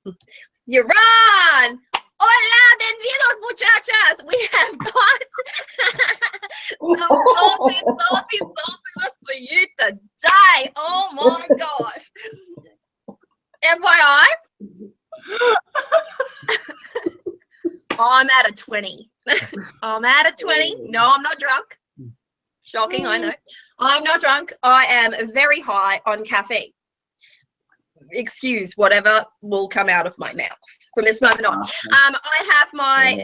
You run! Hola, bienvenidos, muchachas! We have got some salty for you today. Oh my God. FYI, I'm at a 20. I'm at a 20. No, I'm not drunk. Shocking, I know. I'm not drunk. I am very high on caffeine. Excuse whatever will come out of my mouth from this moment on. I have my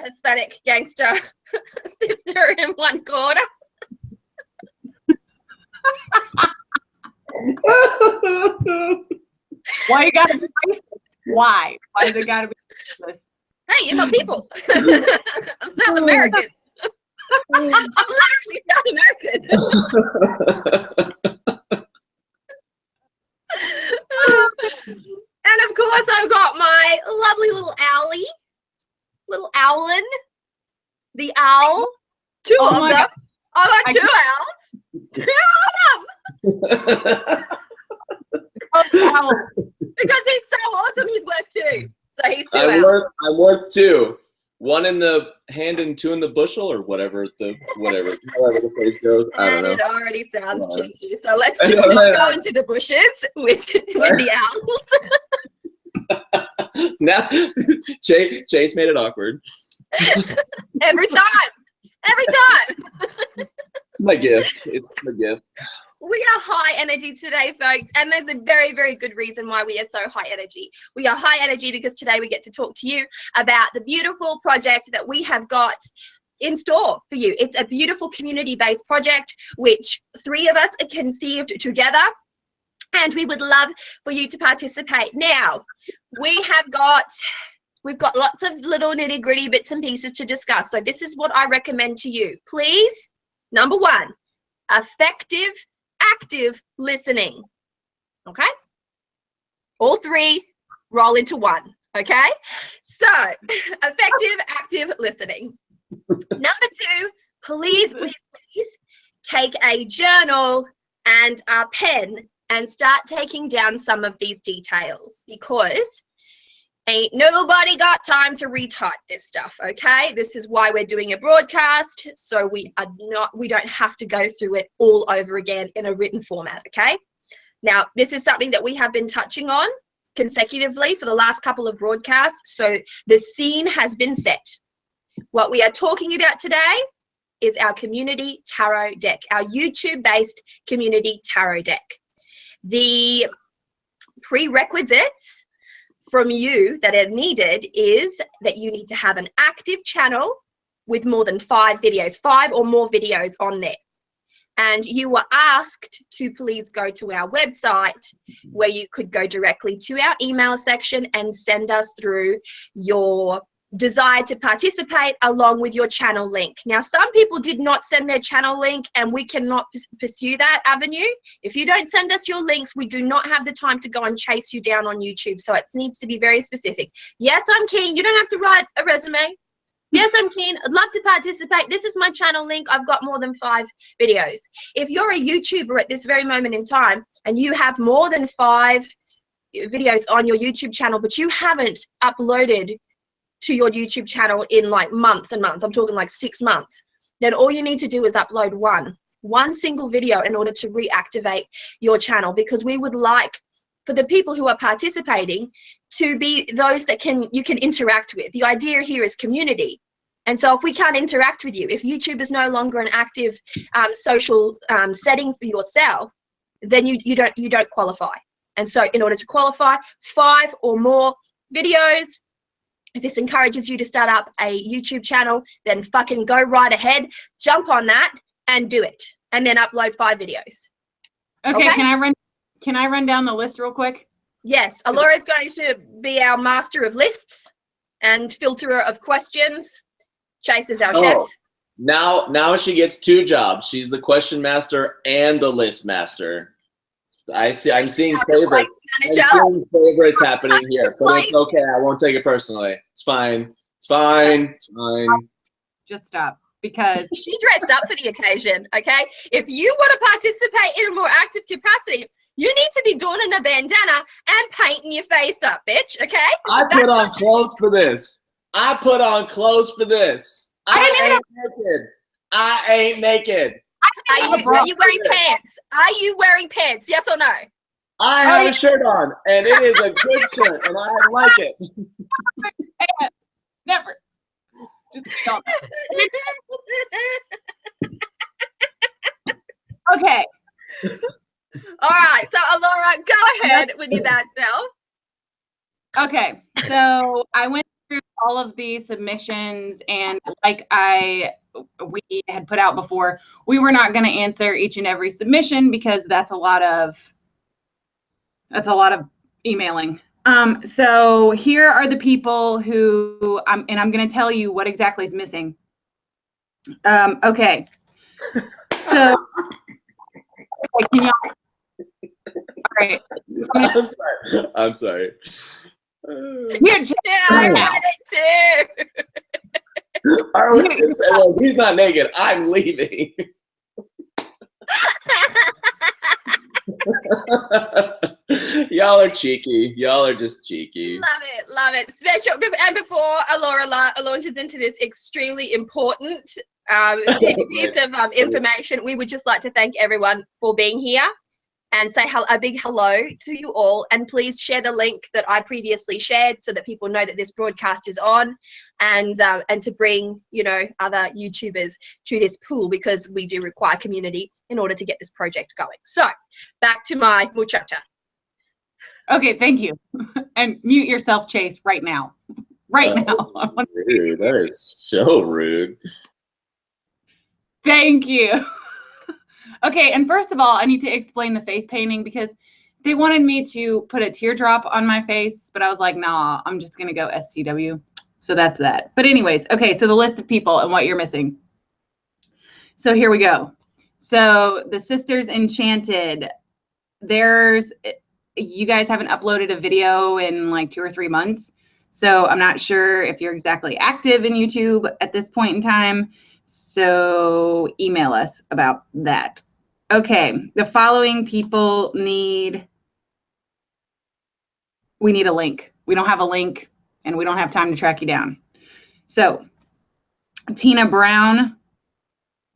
Hispanic gangster sister in one corner. Why you gotta be racist? Why? Why they gotta be racist? Hey, you're my people. I'm South American. I'm literally South American. And of course, I've got my lovely little Owlie, little Owlin, the owl. Two of them. I got two owls. Two of them. Because he's so awesome, he's worth two. So he's two owls. I'm worth two. One in the hand and two in the bushel, or whatever the phrase goes. I don't know. It already sounds kinky. So let's just not go into the bushes with the owls. Now, Chase made it awkward. Every time. It's my gift. It's my gift. We are high energy today, folks, and there's a very, very good reason why we are so high energy. We are high energy because today we get to talk to you about the beautiful project that we have got in store for you. It's a beautiful community-based project which 3 of us conceived together, and we would love for you to participate. Now, we've got lots of little nitty-gritty bits and pieces to discuss. So this is what I recommend to you. Please, number 1, effective active listening. Okay, all 3 roll into 1. Okay, so effective active listening. Number 2, please take a journal and a pen and start taking down some of these details, because ain't nobody got time to retype this stuff. Okay, this is why we're doing a broadcast, so we don't have to go through it all over again in a written format. Okay, now this is something that we have been touching on consecutively for the last couple of broadcasts, so the scene has been set. What we are talking about today is our community tarot deck, our YouTube based community tarot deck. The prerequisites from you that are needed is that you need to have an active channel with more than 5 videos, 5 or more videos on there. And you were asked to please go to our website, where you could go directly to our email section and send us through your desire to participate along with your channel link. Now, some people did not send their channel link, and we cannot pursue that avenue. If you don't send us your links, we do not have the time to go and chase you down on YouTube. So it needs to be very specific. Yes, I'm keen. You don't have to write a resume. Yes, I'm keen. I'd love to participate. This is my channel link. I've got more than 5 videos. If you're a YouTuber at this very moment in time and you have more than 5 videos on your YouTube channel, but you haven't uploaded to your YouTube channel in like months and months, I'm talking like 6 months, then all you need to do is upload one single video in order to reactivate your channel, because we would like for the people who are participating to be those that you can interact with. The idea here is community. And so if we can't interact with you, if YouTube is no longer an active social setting for yourself, then you don't qualify. And so in order to qualify, 5 or more videos. If this encourages you to start up a YouTube channel, then fucking go right ahead, jump on that and do it, and then upload 5 videos. Okay? Can I run down the list real quick? Yes, Allorah is going to be our master of lists and filterer of questions. Chase is our chef. Now she gets 2 jobs. She's the question master and the list master. I'm seeing favorites. I'm seeing favorites happening here, but it's okay. I won't take it personally. It's fine. It's fine. It's fine. Just stop, because she dressed up for the occasion. Okay, if you want to participate in a more active capacity, You need to be donning a bandana and painting your face up, bitch, okay? I put on clothes for this. I put on clothes for this. I ain't naked. I ain't naked. Are you wearing pants? Are you wearing pants? Yes or no? I have a shirt on, and it is a good shirt, and I like it. Never. Just don't. Okay. All right. So, Allorah, go ahead with your bad self. Okay. So I went through all of the submissions, and like we had put out before, we were not going to answer each and every submission because that's a lot of emailing. So here are the people who and I'm going to tell you what exactly is missing. Okay. So can y'all, all right. I'm sorry. Yeah, I read it too. I would just say, well, he's not naked. I'm leaving. Y'all are cheeky. Y'all are just cheeky. Love it, love it. Special. And before Allorah launches into this extremely important piece of information, we would just like to thank everyone for being here and say a big hello to you all. And please share the link that I previously shared so that people know that this broadcast is on, and to bring, you know, other YouTubers to this pool, because we do require community in order to get this project going. So back to my muchacha. Okay, thank you. And mute yourself, Chase, right now. Right now. Rude. That is so rude. Thank you. Okay, and first of all, I need to explain the face painting because they wanted me to put a teardrop on my face, but I was like, nah, I'm just gonna go STW. So that's that. But anyways, okay, so the list of people and what you're missing. So here we go. So the Sisters Enchanted, you guys haven't uploaded a video in like 2 or 3 months. So I'm not sure if you're exactly active in YouTube at this point in time. So email us about that. Okay, the following people we need a link. We don't have a link and we don't have time to track you down. So Tina Brown,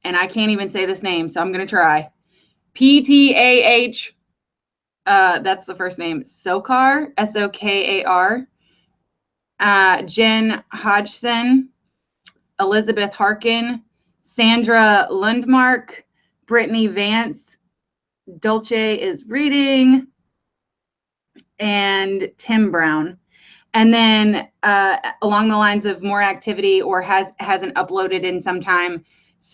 and I can't even say this name, so I'm gonna try. PTAH, that's the first name, Sokar, S-O-K-A-R. Jen Hodgson, Elizabeth Harkin, Sandra Lundmark, Brittany Vance, Dolce is reading, and Tim Brown. And then along the lines of more activity or hasn't uploaded in some time,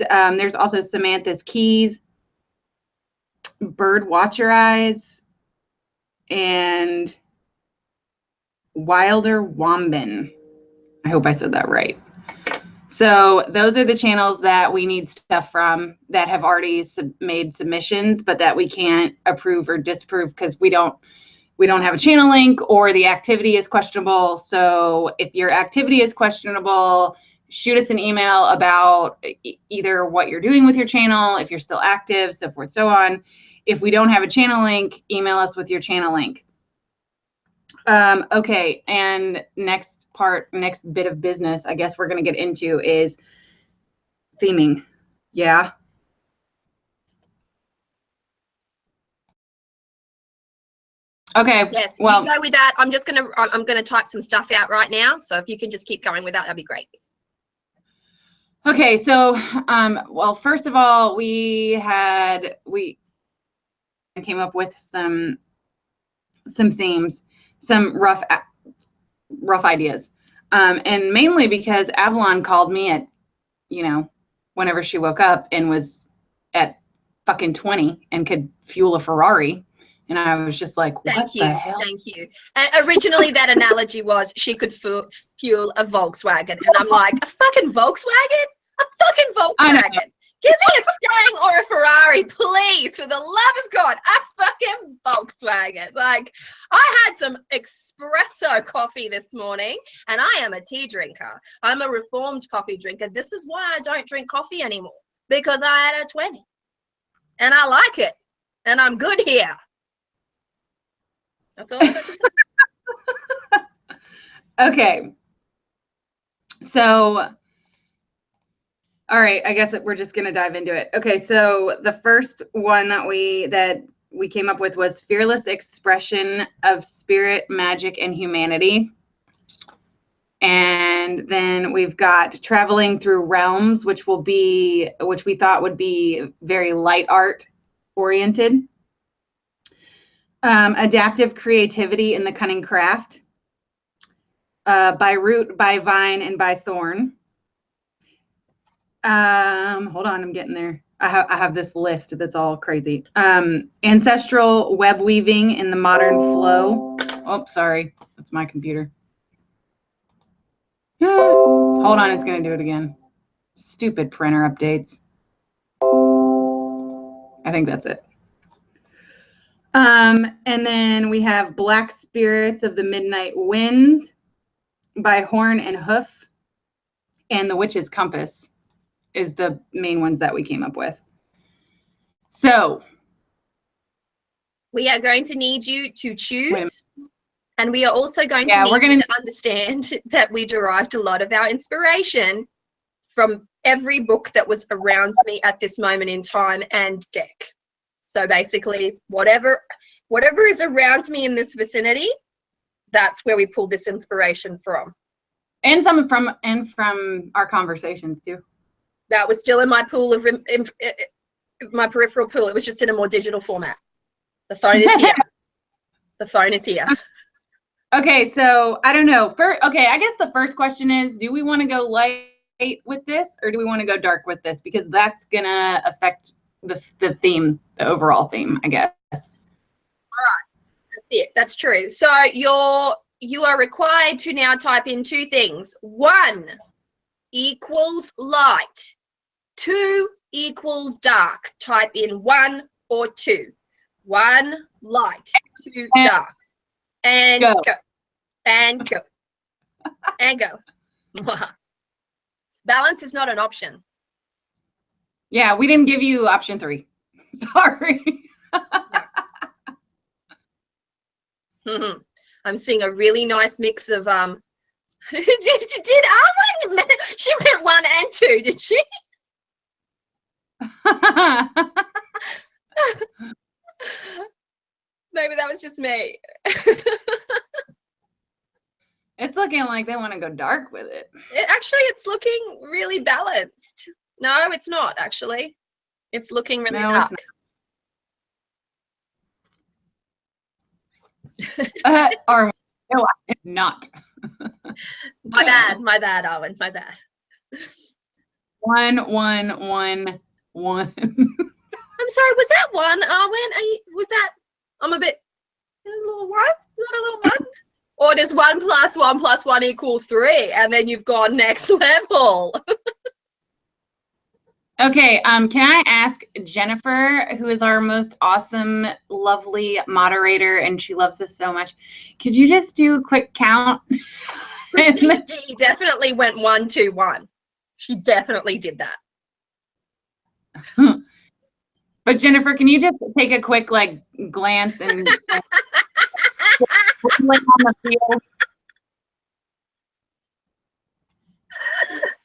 there's also Samantha's Keys, Bird Watcher Eyes, and Wilder Wambin. I hope I said that right. So those are the channels that we need stuff from that have already made submissions, but that we can't approve or disapprove because we don't have a channel link or the activity is questionable. So if your activity is questionable, shoot us an email about either what you're doing with your channel, if you're still active, so forth, so on. If we don't have a channel link, email us with your channel link. Okay, and next bit of business I guess we're going to get into is theming. Yeah. Okay. Yes, well, you go with that. I'm gonna type some stuff out right now. So if you can just keep going with that, that'd be great. Okay, so well, first of all, I came up with some themes, some rough ideas. And mainly because Avalon called me at, whenever she woke up and was at fucking 20 and could fuel a Ferrari. And I was just like, what the hell? Thank you. Originally, that analogy was she could fuel a Volkswagen. And I'm like, a fucking Volkswagen? A fucking Volkswagen. Give me a Stang or a Ferrari, please, for the love of God. A fucking Volkswagen. Like, I had some espresso coffee this morning, and I am a tea drinker. I'm a reformed coffee drinker. This is why I don't drink coffee anymore, because I had a 20. And I like it. And I'm good here. That's all I got to say. Okay. So, all right, I guess that we're just gonna dive into it. Okay, so the first one that we came up with was fearless expression of spirit, magic, and humanity. And then we've got traveling through realms, which we thought would be very light art oriented. Adaptive creativity in the cunning craft. By root, by vine, and by thorn. Hold on, I'm getting there. I have this list that's all crazy. Ancestral web weaving in the modern flow. Oh, sorry, that's my computer. Hold on, it's gonna do it again. Stupid printer updates. I think that's it. And then we have Black Spirits of the Midnight Winds by Horn and Hoof, and The Witch's Compass is the main ones that we came up with. So we are going to need you to choose, and we are also going to need you to understand that we derived a lot of our inspiration from every book that was around me at this moment in time and deck. So basically, whatever is around me in this vicinity, that's where we pulled this inspiration from. And some from our conversations too. That was still in my pool of my peripheral pool. It was just in a more digital format. The phone is here. The phone is here. Okay, so I don't know. I guess the first question is, do we want to go light with this, or do we want to go dark with this? Because that's gonna affect the theme, the overall theme, I guess. All right, that's it. That's true. So you are required to now type in two things. 1 equals light. 2 equals dark. Type in 1 or 2. 1 light, 2 dark. And go. And go. And go. Balance is not an option. Yeah, we didn't give you option 3. Sorry. I'm seeing a really nice mix of did Alwyn? She went 1 and 2, did she? Maybe that was just me. It's looking like they want to go dark with it. It's looking really balanced. No, it's not actually. It's looking really dark. Or no, it's not. My bad, Arwen. My bad. 1, 1, 1, 1. I'm sorry. Was that 1, Arwen? Was that? I'm a bit. There's a little 1. Is that a little 1? Or does 1 plus 1 plus 1 equal 3, and then you've gone next level? Okay, can I ask Jennifer, who is our most awesome, lovely moderator, and she loves us so much, could you just do a quick count? Christina D definitely went 1, 2, 1. She definitely did that. But Jennifer, can you just take a quick glance and on the field?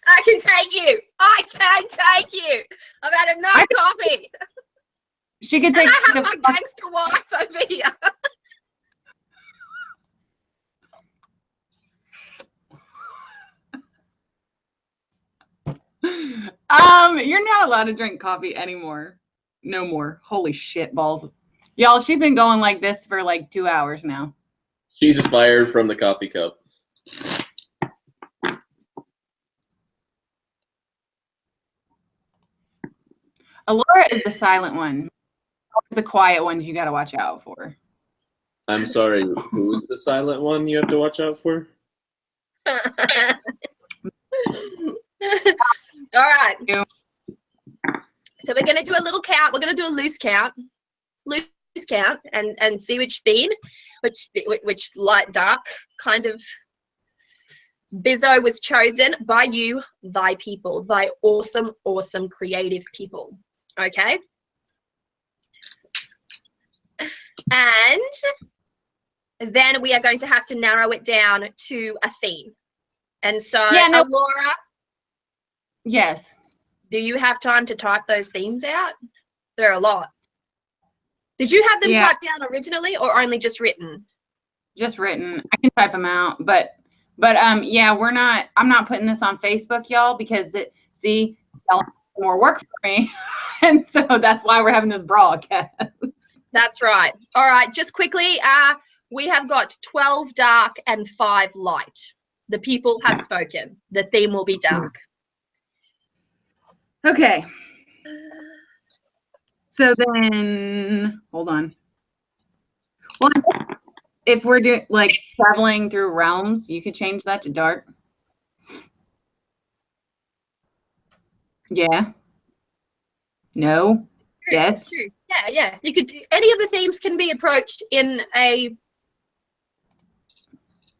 I can take you. I can take you. I've had enough coffee. She could take. And I have my gangster wife over here. You're not allowed to drink coffee anymore. No more. Holy shit balls. Y'all, she's been going like this for 2 hours now. She's fired from the coffee cup. Allorah is the silent one. The quiet ones you got to watch out for. I'm sorry, who's the silent one you have to watch out for? All right. So we're going to do a little count. We're going to do a loose count. Loose count and see which theme, which light dark kind of bizzo was chosen by you, thy people, thy awesome, awesome creative people. Okay? And then we are going to have to narrow it down to a theme. And so, Yeah, no. Allorah, Yes. do you have time to type those themes out? There are a lot. Did you have them typed down originally or only just written? Just written. I can type them out, but yeah, I'm not putting this on Facebook, y'all, because y'all have more work for me. And so that's why we're having this broadcast. That's right. All right, just quickly, we have got 12 dark and 5 light. The people have spoken. The theme will be dark. Okay. So then, hold on. Well, if we're doing like traveling through realms, you could change that to dark. Yeah. No. True, Yes. it's true. Yeah. You could. Any of the themes can be approached in a.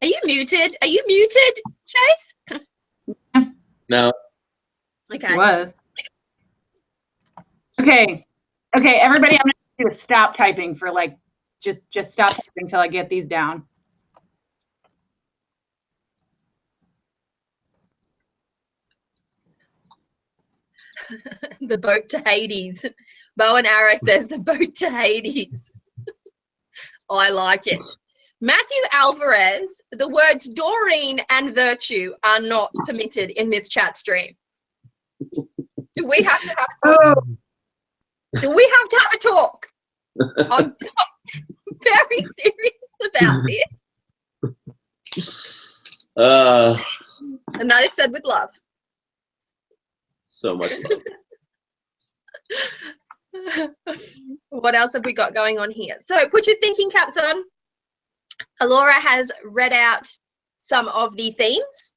Are you muted? Are you muted, Chase? No. Okay. It was. Okay. Okay, everybody, I'm gonna do a stop typing for like just stop typing until I get these down. The boat to Hades. Bow and Arrow says the boat to Hades. Oh, I like it. Matthew Alvarez, the words Doreen and virtue are not permitted in this chat stream. Do we have to have a talk? Do we have to have a talk? I'm very serious about this. And that is said with love. So much love. What else have we got going on here? So put your thinking caps on. Allorah has read out some of the themes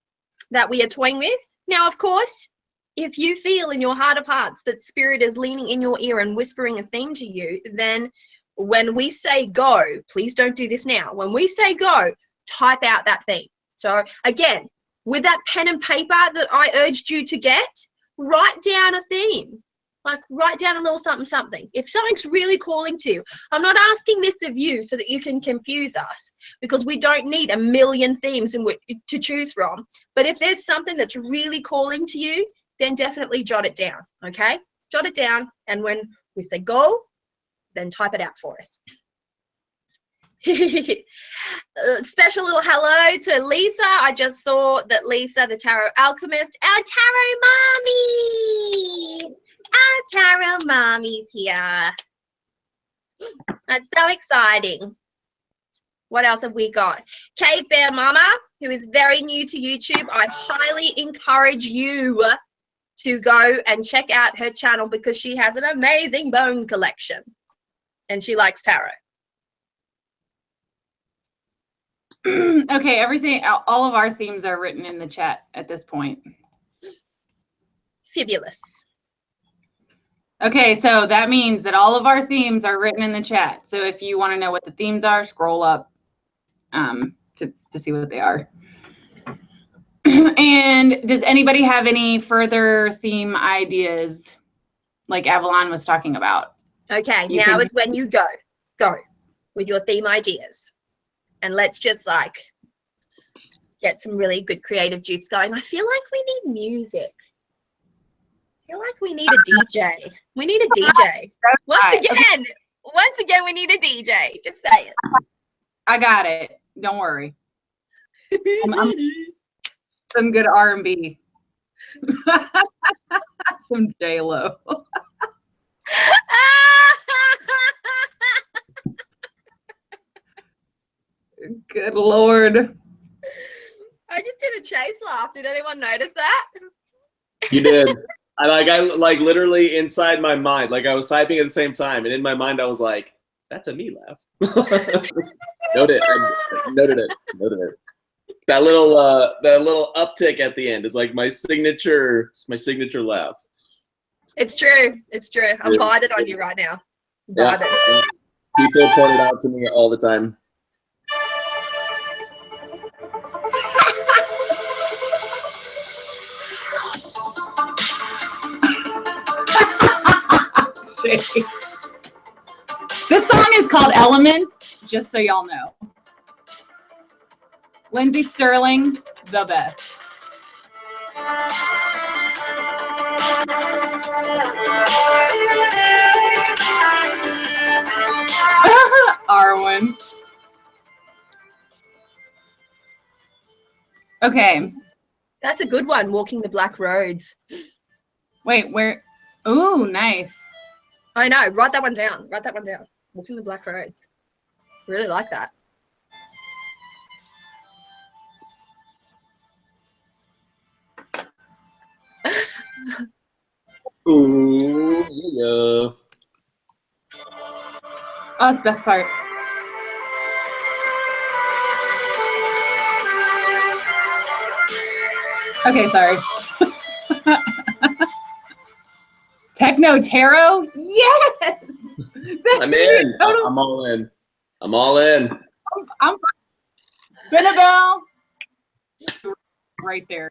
that we are toying with. Now, of course, if you feel in your heart of hearts that spirit is leaning in your ear and whispering a theme to you, then when we say go, please don't do this now. When we say go, type out that theme. So again, with that pen and paper that I urged you to get, write down a theme. Like write down a little something, something. If something's really calling to you, I'm not asking this of you so that you can confuse us, because we don't need a million themes in which to choose from. But if there's something that's really calling to you, then definitely jot it down, okay? Jot it down, and when we say go, then type it out for us. Special little hello to Lisa. I just saw that Lisa, the Tarot Alchemist, our Tarot Mommy's here. That's so exciting. What else have we got? Kate Bear Mama, who is very new to YouTube. I highly encourage you to go and check out her channel because she has an amazing bone collection and she likes tarot. Okay, all of our themes are written in the chat at this point. Fabulous. Okay, so that means that all of our themes are written in the chat. So if you want to know what the themes are, scroll up to see what they are. And does anybody have any further theme ideas like Avalon was talking about? Okay, now is when you go with your theme ideas. And let's just like get some really good creative juice going. I feel like we need music. I feel like we need a DJ. We need a DJ. Once again, we need a DJ. Just say it. I got it. Don't worry. Some good R&B. Some J-Lo. Good Lord. I just did a Chase laugh. Did anyone notice that? You did. I literally inside my mind, like I was typing at the same time, and in my mind I was like, that's a me laugh. Noted it. That little uptick at the end is like my signature laugh. It's true. I'm vibing on you right now. Yeah. People point it out to me all the time. This song is called Elements, just so y'all know. Lindsay Sterling, the best. Arwen. Okay. That's a good one, walking the black roads. Wait, where? Ooh, nice. I know. Write that one down. Write that one down. Walking the black roads. Really like that. Ooh, yeah. Oh, it's the best part. Okay, sorry. Techno Tarot? Yes! I'm in. I'm all in. I'm all in. I'm Benabel. Right there.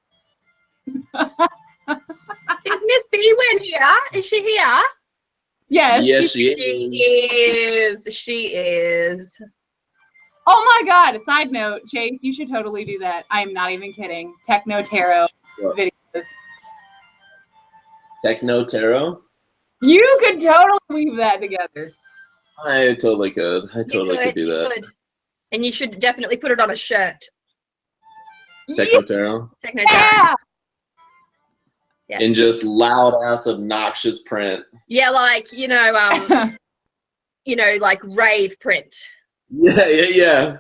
Is Miss Bwen here? Is she here? Yes. Yes, she is. She is. Oh my God. Side note, Chase, you should totally do that. I am not even kidding. Techno Tarot videos. Techno Tarot? You could totally weave that together. I totally could. I totally could do that. Could. And you should definitely put it on a shirt. Techno Tarot? Techno Tarot. Yeah. In just loud ass obnoxious print. Yeah, like, you know, like rave print. Yeah.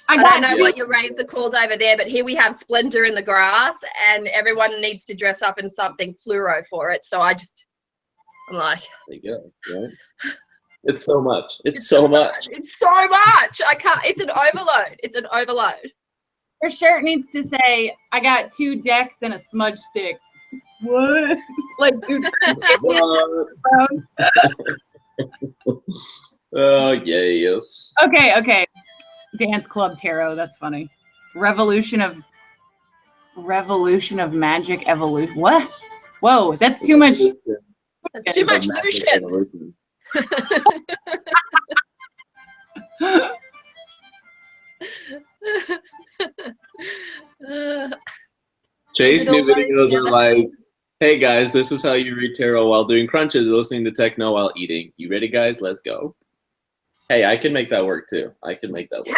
I don't know what your raves are called over there, but here we have Splendor in the Grass, and everyone needs to dress up in something fluoro for it. So I'm like, there you go. Right? It's so much. It's so much. It's so much. I can't. It's an overload. It's an overload. Your shirt needs to say, "I got 2 decks and a smudge stick." What? Like, dude. Oh yes. Okay. Dance Club Tarot. That's funny. Revolution of Magic Evolution. What? Whoa, that's too much. That's too much Lucian. Chase new videos are like, hey guys, this is how you read tarot while doing crunches, listening to techno while eating. You ready, guys? Let's go. Hey, I can make that work too. I can make that work.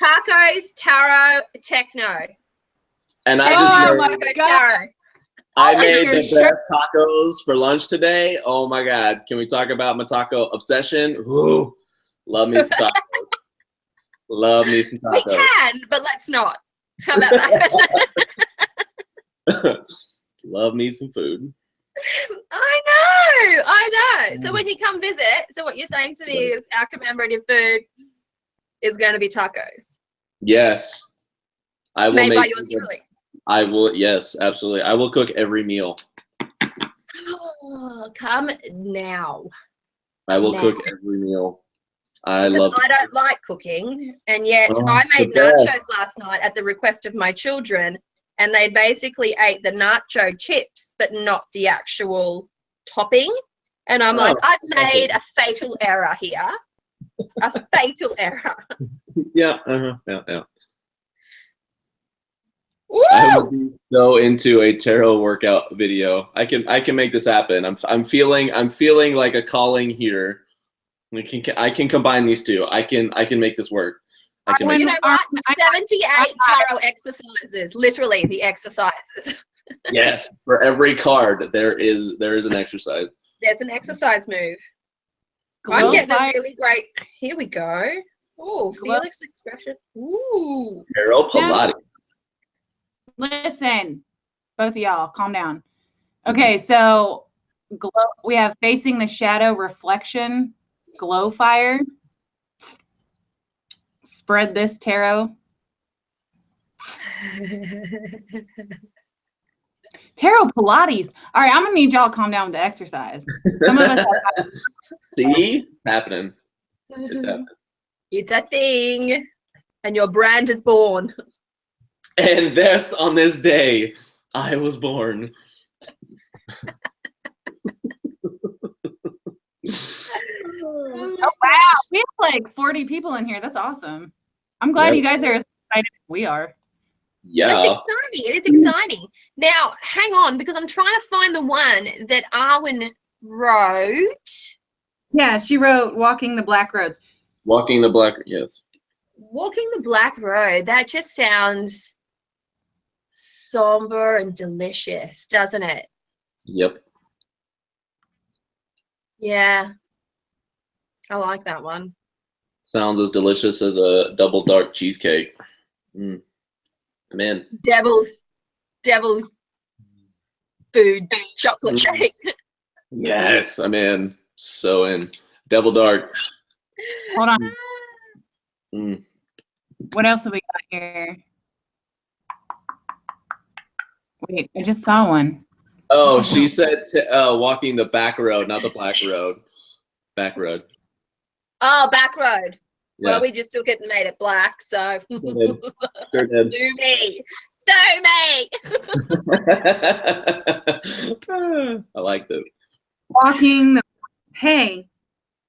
Tacos, tarot, techno. And I made the best tacos for lunch today. Oh my God. Can we talk about my taco obsession? Ooh, love me some tacos. Love me some tacos. We can, but let's not. How about that? Love me some food. I know. So when you come visit, so what you're saying to me is our commemorative food is going to be tacos. Yes. I will made make by yours truly. I will, yes, absolutely. I will cook every meal. Oh, come now. I will cook every meal. I don't like cooking, and yet I made nachos last night at the request of my children, and they basically ate the nacho chips, but not the actual topping. And I'm like, I've made a fatal error here. A fatal error. Yeah. Woo! I would be so into a tarot workout video. I can make this happen. I'm feeling like a calling here. I can combine these two. I can make this work. You know what? 78 tarot exercises. Literally the exercises. Yes, for every card there is an exercise. There's an exercise move. I'm getting a really great. Here we go. Oh, Felix expression. Ooh. Tarot Pilates. Listen, both of y'all, calm down. Okay, so we have Facing the Shadow Reflection, Glow Fire. Spread this tarot. Tarot Pilates. All right, I'm gonna need y'all to calm down with the exercise. Some of us see, happening. It's happening. It's a thing, and your brand is born. And this on this day, I was born. Oh wow, we have like 40 people in here. That's awesome. I'm glad you guys are excited as we are. Yeah. It's exciting. It is exciting. Now, hang on, because I'm trying to find the one that Arwen wrote. Yeah, she wrote Walking the Black Roads. Walking the Black, yes. Walking the Black Road. That just sounds somber and delicious, doesn't it? Yep. Yeah. I like that one. Sounds as delicious as a double dark cheesecake. I'm in. Devil's food chocolate shake. Yes, I'm in. So in. Double dark. Hold on. What else have we got here? Wait, I just saw one. Oh, she said walking the back road, not the black road. Back road. Oh, back road. Yeah. Well, we just took it and made it black, so. Sure did. Sue me. Sue me. I liked it. Walking the, hey,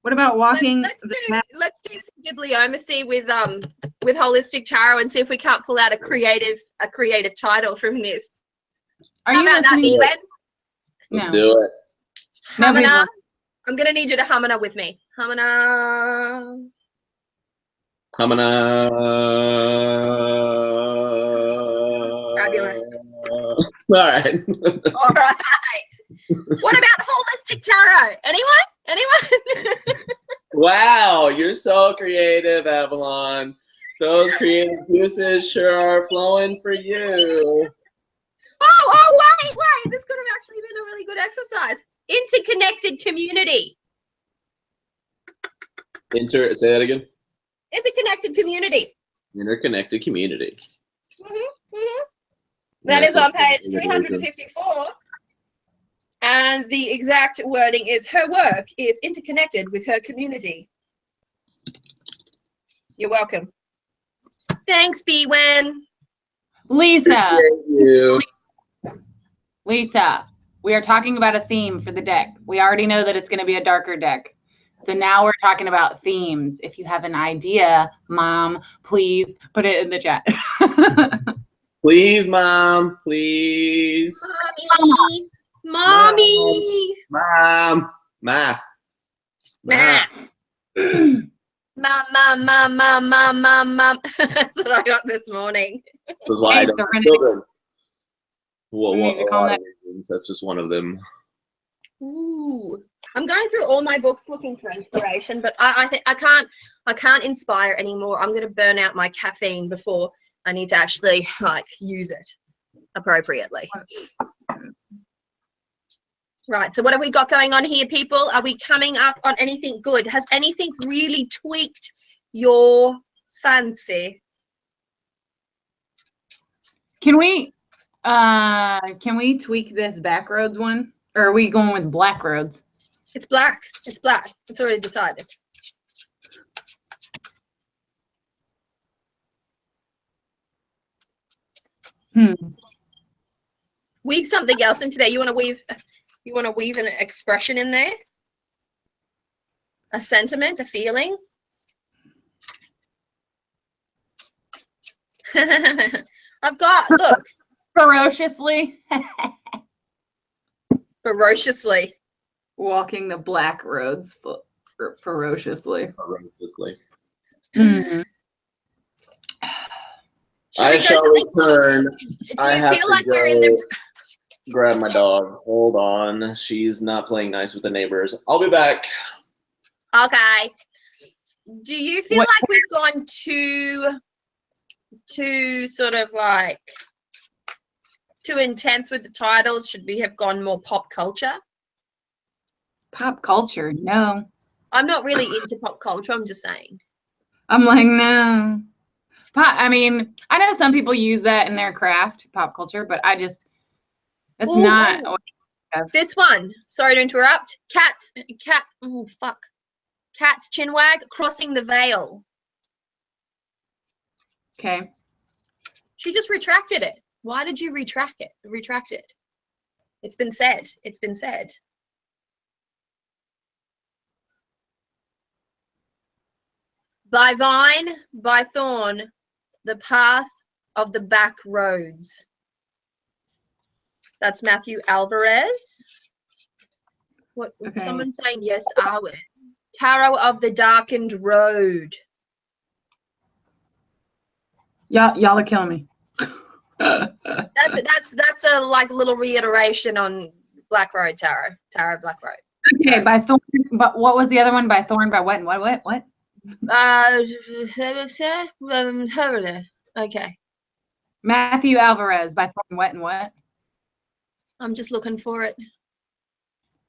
what about walking? Let's do some bibliomacy with holistic tarot and see if we can't pull out a creative title from this. Are How you about that, listening? Ewen? Let's do it. Hamana. I'm gonna need you to Hamana with me. Hamana. Hamana. Fabulous. All right. All right. What about holistic tarot? Anyone? Wow, you're so creative, Avalon. Those creative juices sure are flowing for you. Oh, wait. This could have actually been a really good exercise. Interconnected community. Say that again. Interconnected community. Interconnected community. That is on page 354. And the exact wording is, her work is interconnected with her community. You're welcome. Thanks, Bwen. Lisa. Appreciate you. Lisa, we are talking about a theme for the deck. We already know that it's going to be a darker deck. So now we're talking about themes. If you have an idea, Mom, please put it in the chat. Please, Mom. Please. Mommy. Mom. Ma. Nah. Mom. That's what I got this morning. This is why I don't have children. That. That's just one of them. Ooh. I'm going through all my books looking for inspiration, but I think I can't inspire anymore. I'm going to burn out my caffeine before I need to actually use it appropriately. Right, so what have we got going on here, people? Are we coming up on anything good? Has anything really tweaked your fancy? Can we tweak this Backroads one? Or are we going with Black Roads? It's black. It's black. It's already decided. Weave something else into there. You want to weave an expression in there? A sentiment, a feeling? I've got, look. Ferociously. Ferociously. Walking the Black Roads ferociously. I shall return. I have to go grab my dog. Hold on. She's not playing nice with the neighbors. I'll be back. Okay. Do you feel like we've gone too sort of like too intense with the titles? Should we have gone more pop culture? Pop culture? No. I'm not really into pop culture. I'm just saying. I'm like, no. I mean, I know some people use that in their craft, pop culture, but that's not. This one. Sorry to interrupt. Cat's chinwag crossing the veil. Okay. She just retracted it. Why did you retract it? It's been said. It's been said. By vine, by thorn, the path of the back roads. That's Matthew Alvarez. What? Okay. Someone saying yes, Arwen. Tarot of the darkened road. Y'all are killing me. That's a like little reiteration on Black Road Tarot. Tarot Black Road. Okay, by Thorn. But what was the other one? By Thorn. By what? And what? Okay. Matthew Alvarez. By Thorn. What and what? I'm just looking for it.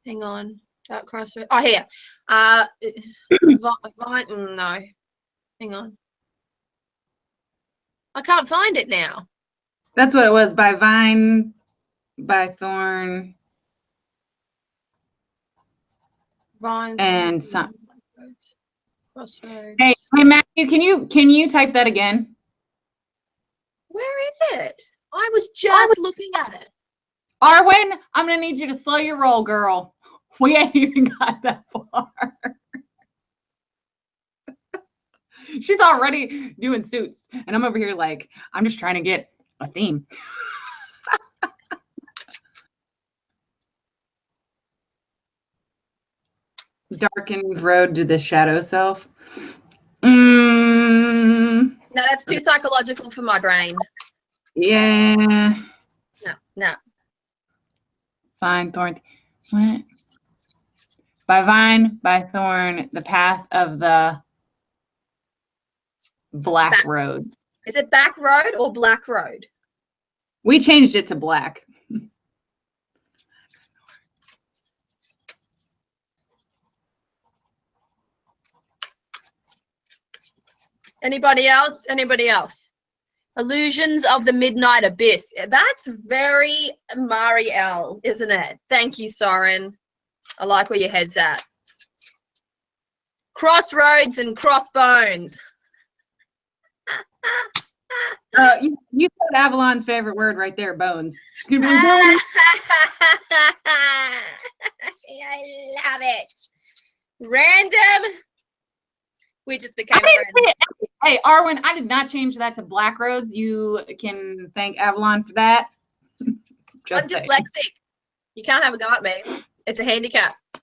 Hang on. Dark Crossroad. Oh, here. No. Hang on. I can't find it now. That's what it was. By Vine. By Thorn. Vine. And some. Crossroads. Hey, Matthew, can you type that again? Where is it? I was just looking at it. Arwen, I'm gonna need you to slow your roll, girl. We ain't even got that far. She's already doing suits, and I'm over here like, I'm just trying to get a theme. Darkened road to the shadow self. No, that's too psychological for my brain. Yeah. No. Vine, Thorn. What? By Vine, by Thorn, the path of the Black Road. Is it Back Road or Black Road? We changed it to black. Anybody else? Anybody else? Illusions of the Midnight Abyss. That's very Marielle, isn't it? Thank you, Soren. I like where your head's at. Crossroads and Crossbones. You said Avalon's favorite word right there, bones. I love it. Random. We just became friends. Hey, Arwen, I did not change that to Black Roads. You can thank Avalon for that. I'm dyslexic. You can't have a go at me. It's a handicap. If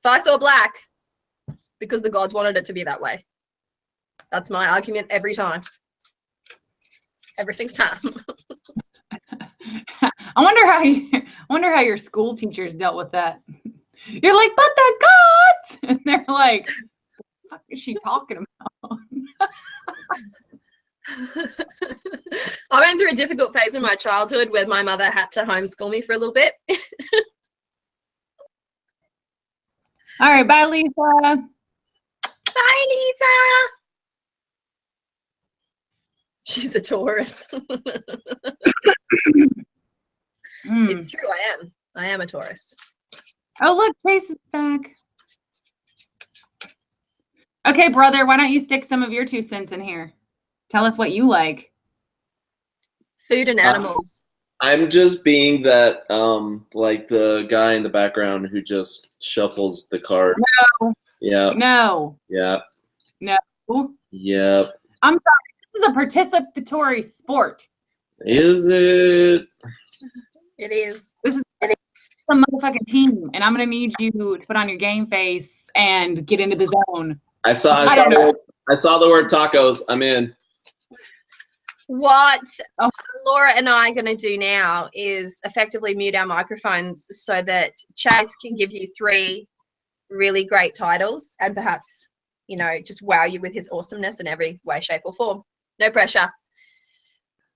I saw black, because the gods wanted it to be that way. That's my argument every time. Every single time. I wonder how your school teachers dealt with that. You're like, but the gods, and they're like, what the fuck is she talking about? I went through a difficult phase in my childhood where my mother had to homeschool me for a little bit. All right, bye, Lisa. Bye, Lisa. She's a Taurus. It's true, I am a Taurus. Oh, look, Chase is back. Okay, brother, why don't you stick some of your 2 cents in here? Tell us what you like. Food and animals. I'm just being that, like the guy in the background who just shuffles the card. No. Yeah. No. Yeah. No. Yep. I'm sorry. This is a participatory sport. Is it? It is. This is a motherfucking team, and I'm gonna need you to put on your game face and get into the zone. I saw the word tacos. I'm in. What Laura and I are going to do now is effectively mute our microphones so that Chase can give you 3 really great titles and perhaps, you know, just wow you with his awesomeness in every way, shape, or form. No pressure.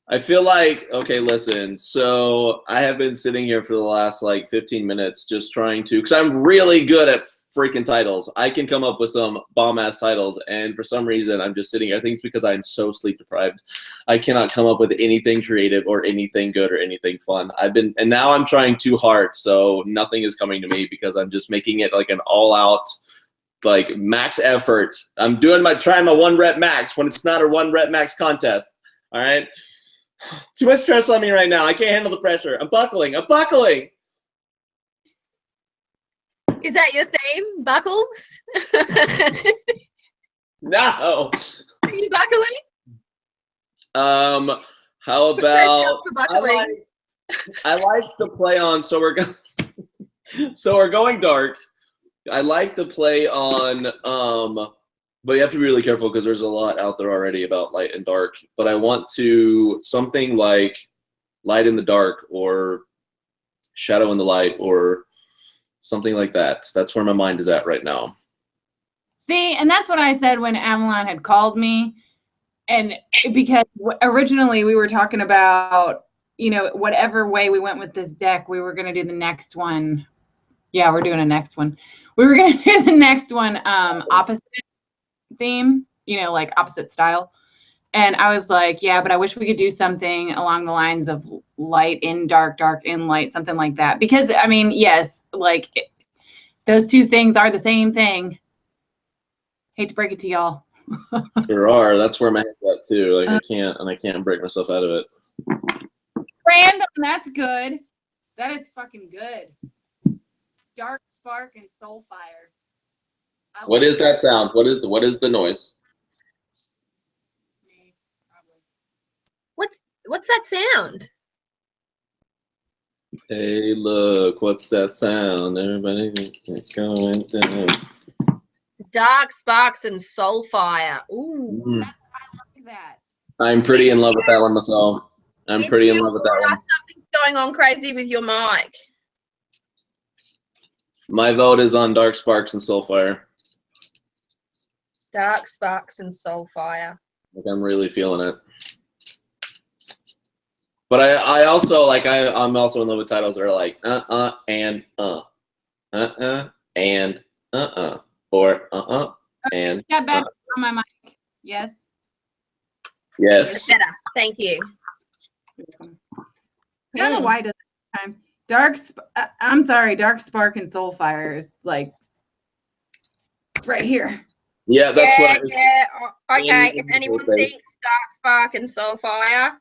I feel like, okay, listen, so I have been sitting here for the last like 15 minutes just trying to, because I'm really good at freaking titles. I can come up with some bomb-ass titles, and for some reason I'm just sitting here. I think it's because I'm so sleep-deprived. I cannot come up with anything creative or anything good or anything fun. And now I'm trying too hard, so nothing is coming to me because I'm just making it like an all-out, like max effort. I'm trying my 1 rep max when it's not a 1 rep max contest, all right? Too much stress on me right now. I can't handle the pressure. I'm buckling. I'm buckling. Is that your theme? Buckles? No. Are you buckling? How about I like the play on. So we're going dark. I like the play on. But you have to be really careful because there's a lot out there already about light and dark. But I want to something like light in the dark or shadow in the light or something like that. That's where my mind is at right now. See, and that's what I said when Avalon had called me. And because originally we were talking about, you know, whatever way we went with this deck, we were going to do the next one. Yeah, we're doing a next one. We were going to do the next one opposite theme, you know, like opposite style. And I was like, yeah, but I wish we could do something along the lines of light in dark, dark in light, something like that. Because, I mean, yes, like those two things are the same thing. Hate to break it to y'all. There are. That's where my head's at too. Like I can't break myself out of it. Random, that's good. That is fucking good. Dark spark and soul fire. What is that sound? What is the noise? Me, probably. What's that sound? Hey, look, what's that sound? Everybody going down. Dark sparks and soul fire. Ooh. Mm. I like that. I'm pretty in love with that one myself. I'm pretty in love with that one. Something's going on crazy with your mic. My vote is on Dark Sparks and Soulfire. Dark sparks and soul fire. Like I'm really feeling it. But I also like I'm also in love with titles that are like and and or and Got back on my mic. Yes. Yes. Better. Thank you. I don't know why it does this time. I'm sorry, Dark Spark and Soul Fire is like right here. Yeah, that's what. Yeah. Okay. If anyone thinks Dark Spark and Soul Fire,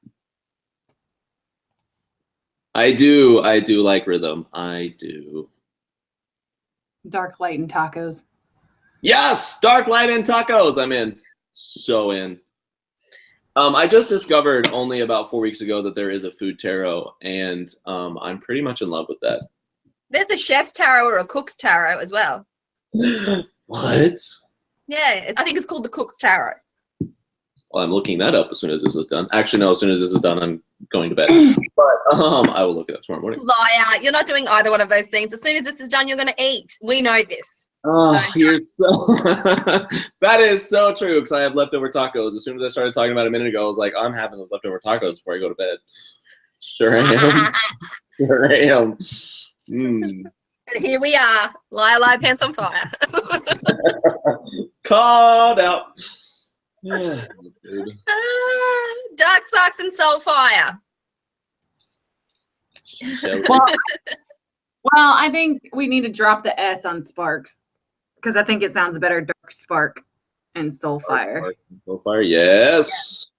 I do like rhythm. I do. Dark Light and Tacos. Yes, Dark Light and Tacos. I'm in. So in. I just discovered only about 4 weeks ago that there is a food tarot, and I'm pretty much in love with that. there's a chef's tarot or a cook's tarot as well. What? Yeah, I think it's called the cook's tarot. Well, I'm looking that up as soon as this is done. Actually, no, as soon as this is done, I'm going to bed. But I will look it up tomorrow morning. Liar. You're not doing either one of those things. As soon as this is done, you're going to eat. We know this. Oh, you're so that is so true, because I have leftover tacos. As soon as I started talking about it a minute ago, I was like, I'm having those leftover tacos before I go to bed. Sure I am. Sure I am. Mm. And here we are. Liar, pants on fire. Called out. Yeah, dude. Dark sparks and soul fire. Well, I think we need to drop the S on Sparks because I think it sounds better. Dark Spark and Soul Fire. Soul Fire, yes.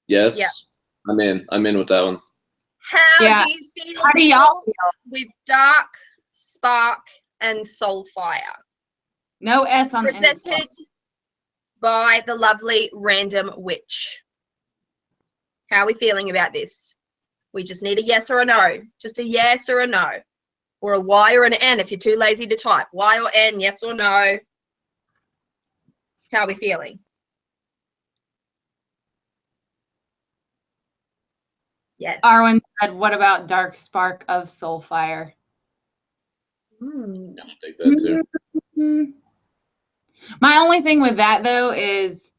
Yes. Yeah. I'm in with that one. How do you feel? How do y'all feel? With Dark Spark and Soul Fire? No S on Presented by the lovely Random Witch. How are we feeling about this? We just need a yes or a no. Just a yes or a no. Or a Y or an N if you're too lazy to type. Y or N, yes or no. How are we feeling? Yes. Arwen said, what about Dark Spark of Soul Fire? Mm. I'll take that too. My only thing with that, though, is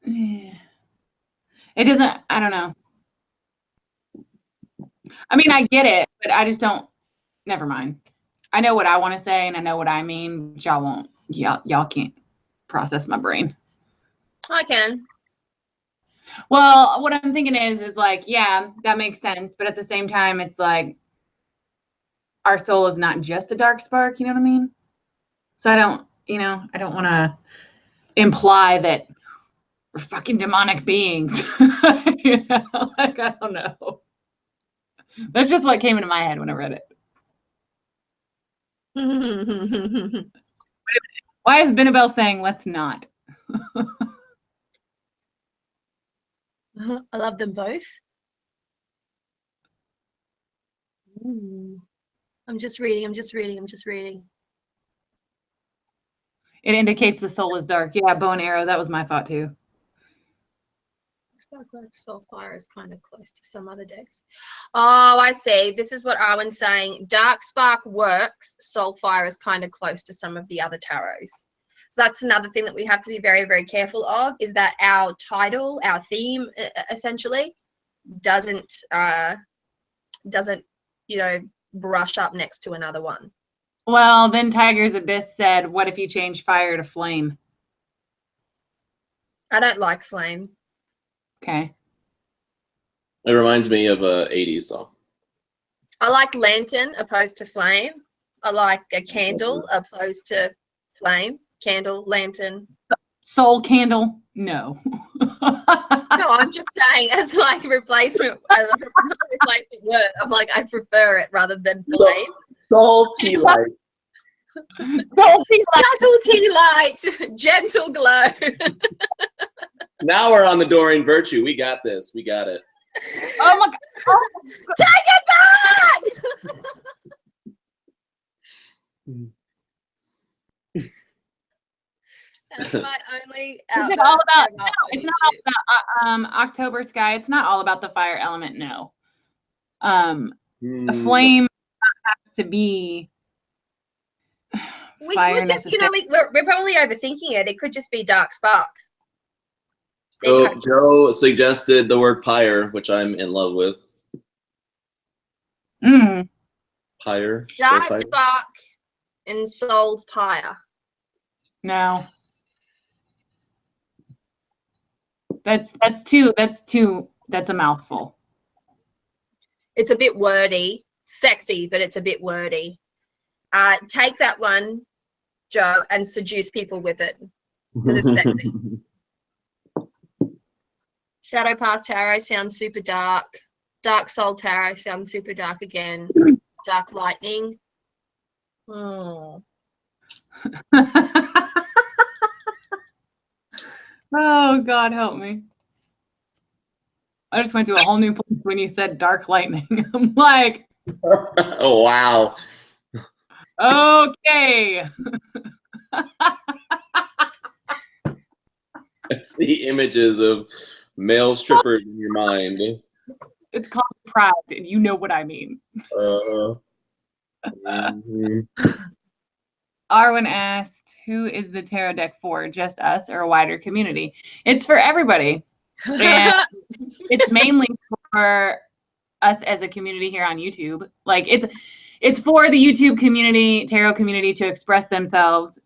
it doesn't, I don't know. I mean, I get it, but I just don't, never mind. I know what I want to say and I know what I mean, but y'all won't, y'all can't process my brain. I can. Well, what I'm thinking is like, yeah, that makes sense. But at the same time, it's like our soul is not just a dark spark. You know what I mean? So I don't want to imply that we're fucking demonic beings. You know, like, I don't know. That's just what came into my head when I read it. Why is Benabel saying let's not? I love them both. Ooh. I'm just reading. It indicates the soul is dark. Yeah, bow and arrow. That was my thought too. Soulfire is kind of close to some other decks. Oh, I see. This is what Arwen's saying. Dark Spark works. Soulfire is kind of close to some of the other tarots. So that's another thing that we have to be very, very careful of, is that our title, our theme, essentially, doesn't brush up next to another one. Well, then Tiger's Abyss said, what if you change fire to flame? I don't like flame. Okay. It reminds me of a 80s song. I like lantern opposed to flame. I like a candle opposed to flame. Candle, lantern. Soul candle? No. No, I'm just saying as like replacement word. I'm like, I prefer it rather than flame. Soul tea light. Subtlety light, gentle glow. Now we're on the Doreen Virtue. We got this. We got it. Oh my God. Take it back! That's my only. Is it all about? No, it's not all about October Sky. It's not all about the fire element. No. A flame has to be. We could just, we're probably overthinking it. It could just be Dark Spark. Joe suggested the word pyre, which I'm in love with. Pyre. Dark Spark and Soul's Pyre. No. That's a mouthful. It's a bit wordy. Sexy, but it's a bit wordy. Take that one, Joe, and seduce people with it. Because it's sexy. Shadow Path Tarot sounds super dark. Dark Soul Tarot sounds super dark again. Dark Lightning. Oh. Oh, God help me. I just went to a whole new place when you said Dark Lightning. I'm like, oh, wow. Okay. I see images of male strippers in your mind. It's called Pride, and you know what I mean. Arwen asked, who is the tarot deck for? Just us or a wider community? It's for everybody. And it's mainly for us as a community here on YouTube. Like it's for the YouTube community, tarot community, to express themselves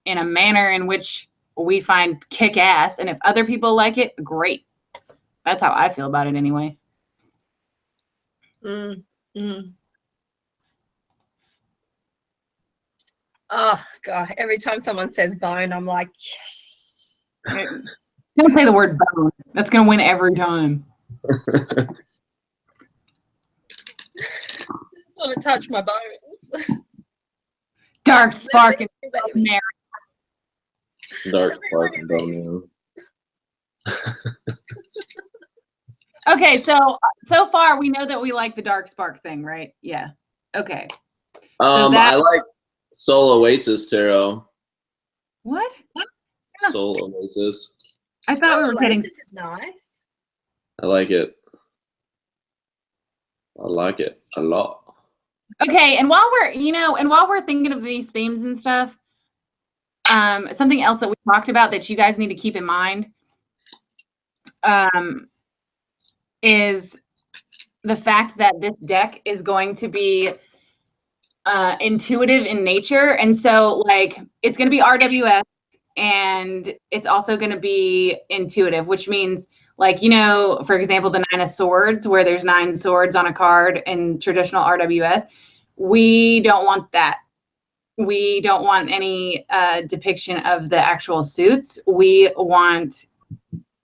in a manner in which we find kick ass. And if other people like it, great. That's how I feel about it anyway. Oh, God. Every time someone says bone, I'm like, Don't say the word bone. That's going to win every time. I just want to touch my bones. Dark Spark and Mary. Dark Spark and Bone. Okay, so far we know that we like the Dark Spark thing, right? Yeah. Okay. I like Soul Oasis Tarot. What? Soul Oasis. I thought we were getting. This is nice. I like it. I like it a lot. Okay, and while we're thinking of these themes and stuff, something else that we talked about that you guys need to keep in mind is the fact that this deck is going to be intuitive in nature. And so like it's going to be RWS and it's also going to be intuitive, which means like, for example, the 9 of Swords, where there's 9 swords on a card in traditional RWS. We don't want that. We don't want any depiction of the actual suits. We want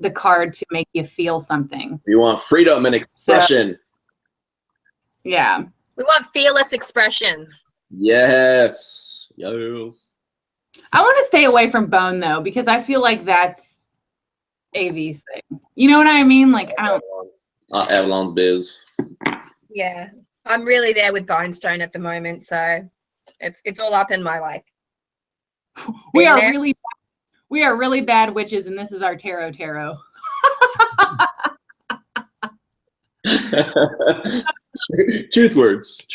the card to make you feel something. You want freedom and expression. So, yeah. We want fearless expression. Yes. Yes. I want to stay away from bone though, because I feel like AV's thing. You know what I mean? Like, I don't. Avalon's biz. Yeah, I'm really there with Bindstone at the moment, so it's all up in my like. We are really bad witches, and this is our tarot. Truth words.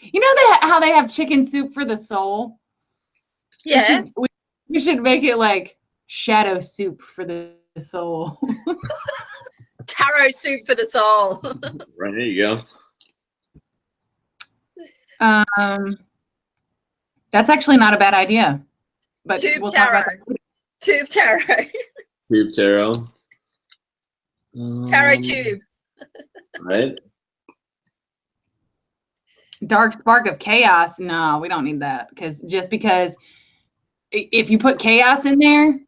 You know how they have chicken soup for the soul? Yeah. We should make it like shadow soup for the soul. Tarot soup for the soul. Right, there you go. That's actually not a bad idea. But Tube we'll tarot. talk about Tube tarot. Tube tarot. Tarot tube. Right. Dark spark of chaos. No, we don't need that because if you put chaos in there,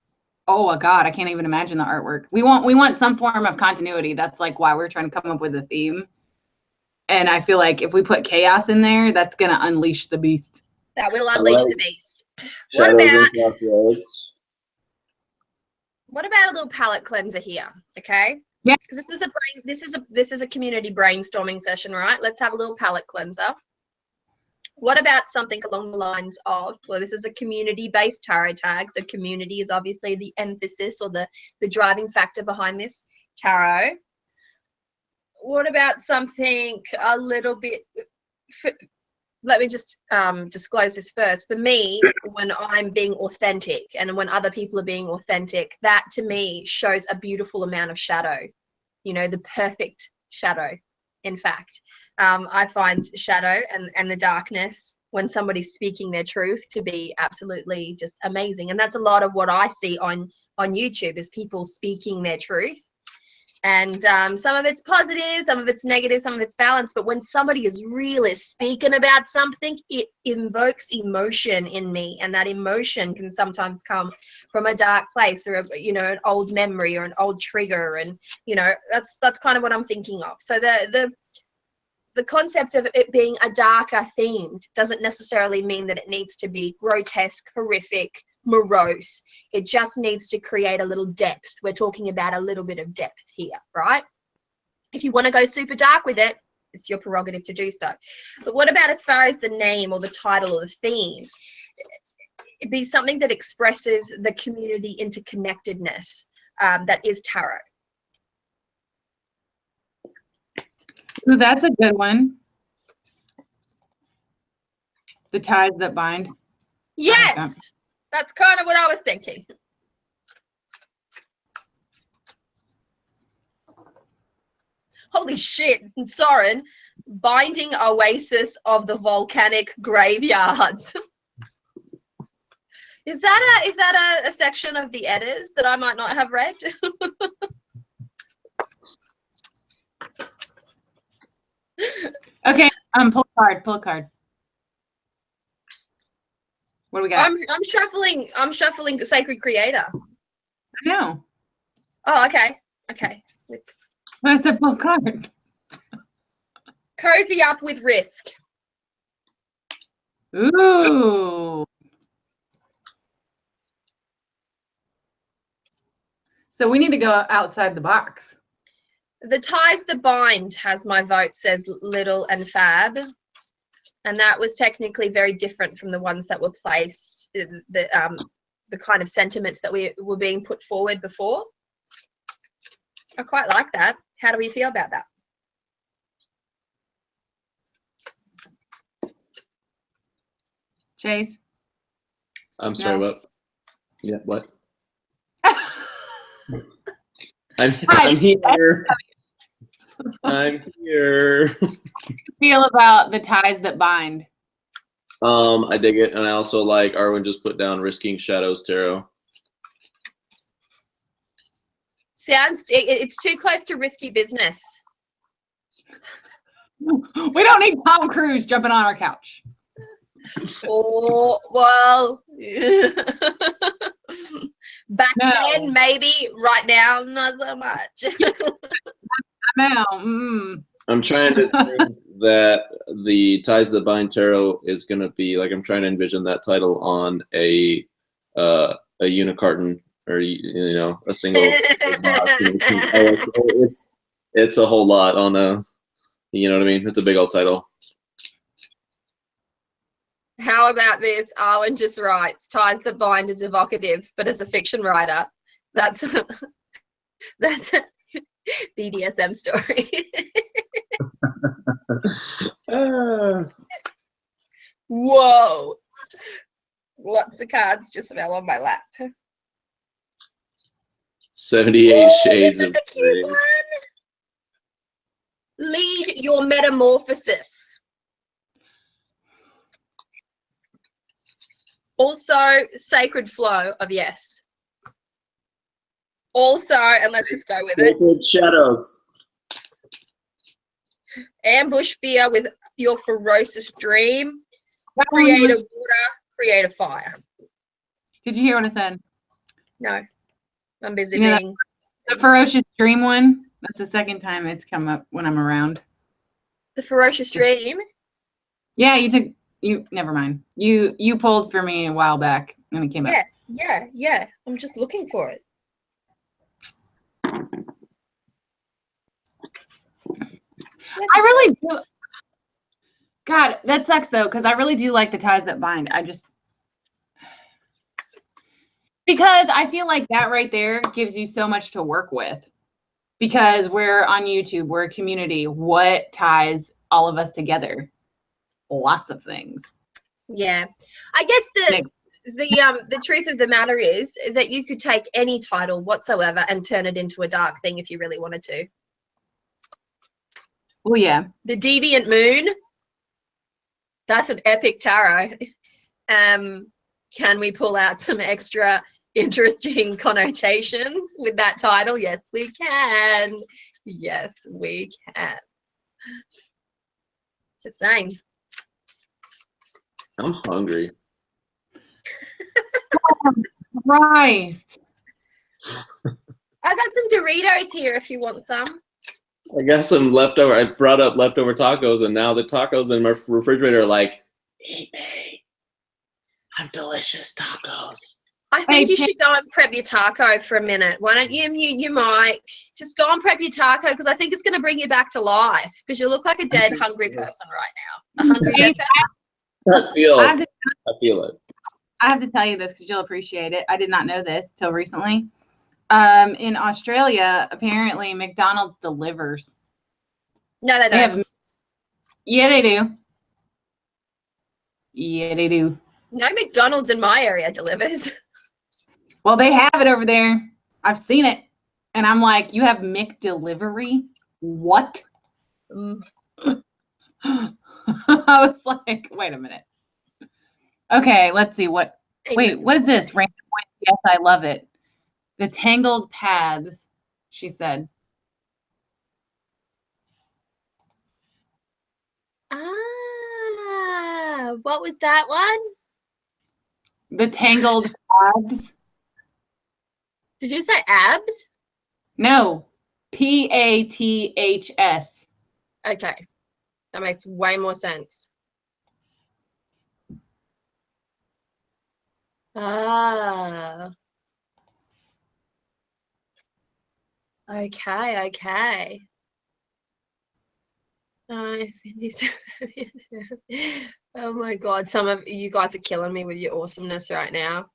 oh my God, I can't even imagine the artwork. We want some form of continuity. That's like why we're trying to come up with a theme. And I feel like if we put chaos in there, that's gonna unleash the beast. That will unleash the beast. Shadows what about a little palette cleanser here? Okay. Yeah. Because this is a community brainstorming session, right? Let's have a little palette cleanser. What about something along the lines of, well, this is a community-based tarot tag, so community is obviously the emphasis or the driving factor behind this tarot. What about something a little bit, let me just disclose this first. For me, when I'm being authentic and when other people are being authentic, that to me shows a beautiful amount of shadow, you know, the perfect shadow. In fact, I find shadow and the darkness when somebody's speaking their truth to be absolutely just amazing. And that's a lot of what I see on YouTube is people speaking their truth. And some of it's positive, some of it's negative, some of it's balanced. But when somebody is really speaking about something, it invokes emotion in me. And that emotion can sometimes come from a dark place or, you know, an old memory or an old trigger. And, you know, that's kind of what I'm thinking of. So the concept of it being a darker themed doesn't necessarily mean that it needs to be grotesque, horrific, morose. It just needs to create a little depth. We're talking about a little bit of depth here, right? If you want to go super dark with it, it's your prerogative to do so. But what about as far as the name or the title or the theme? It'd be something that expresses the community interconnectedness that is tarot. Ooh, that's a good one. The ties that bind. Yes, that's kind of what I was thinking. Holy shit, Soren, binding oasis of the volcanic graveyards. Is that a section of the editors that I might not have read? Okay, pull a card. What do we got? I'm shuffling Sacred Creator. I know. Oh, okay. That's a pull card. Cozy up with risk. Ooh. So we need to go outside the box. The ties that bind has my vote, says Little and Fab. And that was technically very different from the ones that were placed, the kind of sentiments that were being put forward before. I quite like that. How do we feel about that? Chase? I'm sorry, No. what? Yeah, what? I'm here. I'm here. Feel about the ties that bind. I dig it, and I also like Arwen just put down Risking Shadows Tarot. It's too close to risky business. We don't need Tom Cruise jumping on our couch. Oh, well, back then maybe, right now not so much. Now, I'm trying to think that the Ties That Bind Tarot is going to be, like, I'm trying to envision that title on a unicarton or you know, a single box. It's a whole lot on a, you know what I mean? It's a big old title. How about this? Arwen just writes, ties that bind is evocative, but as a fiction writer, that's that's a BDSM story. Whoa. Lots of cards just fell on my lap. 78 shades this of is a cute gray. one. Lead your metamorphosis. Also, sacred flow of yes. Also, and let's just go with it. Sacred shadows. Ambush fear with your ferocious dream. Create a water, create a fire. Did you hear what I said? No, I'm busy You know being. The ferocious dream one. That's the second time it's come up when I'm around. The ferocious dream. Yeah, you never mind. You pulled for me a while back and it came up. Yeah. I'm just looking for it. I really do. God, that sucks though, because I really do like the ties that bind. Because I feel like that right there gives you so much to work with. Because we're on YouTube, we're a community. What ties all of us together? Lots of things. Yeah, I guess the truth of the matter is that you could take any title whatsoever and turn it into a dark thing if you really wanted to. Oh yeah. The Deviant Moon. That's an epic tarot. Can we pull out some extra interesting connotations with that title? Yes, we can. Yes, we can. Just saying. I'm hungry. Christ. I got some Doritos here if you want some. I got some leftover. I brought up leftover tacos, and now the tacos in my refrigerator are like, eat me. I'm delicious tacos. I think you should go and prep your taco for a minute. Why don't you mute your mic? Just go and prep your taco because I think it's going to bring you back to life because you look like a dead, hungry person right now. A hungry dead person. I feel it. I have to tell you this because you'll appreciate it. I did not know this till recently. In Australia, apparently McDonald's delivers. No, they don't. Yeah, they do. Yeah, they do. No McDonald's in my area delivers. Well, they have it over there. I've seen it. And I'm like, you have McDelivery? What? I was like, wait a minute. Okay, let's see what. Wait, what is this? Random point. Yes, I love it. The Tangled Paths, she said. Ah, what was that one? The Tangled Paths. Did you say abs? No, PATHS. Okay, that makes way more sense. Ah. Okay. Oh my God, some of you guys are killing me with your awesomeness right now.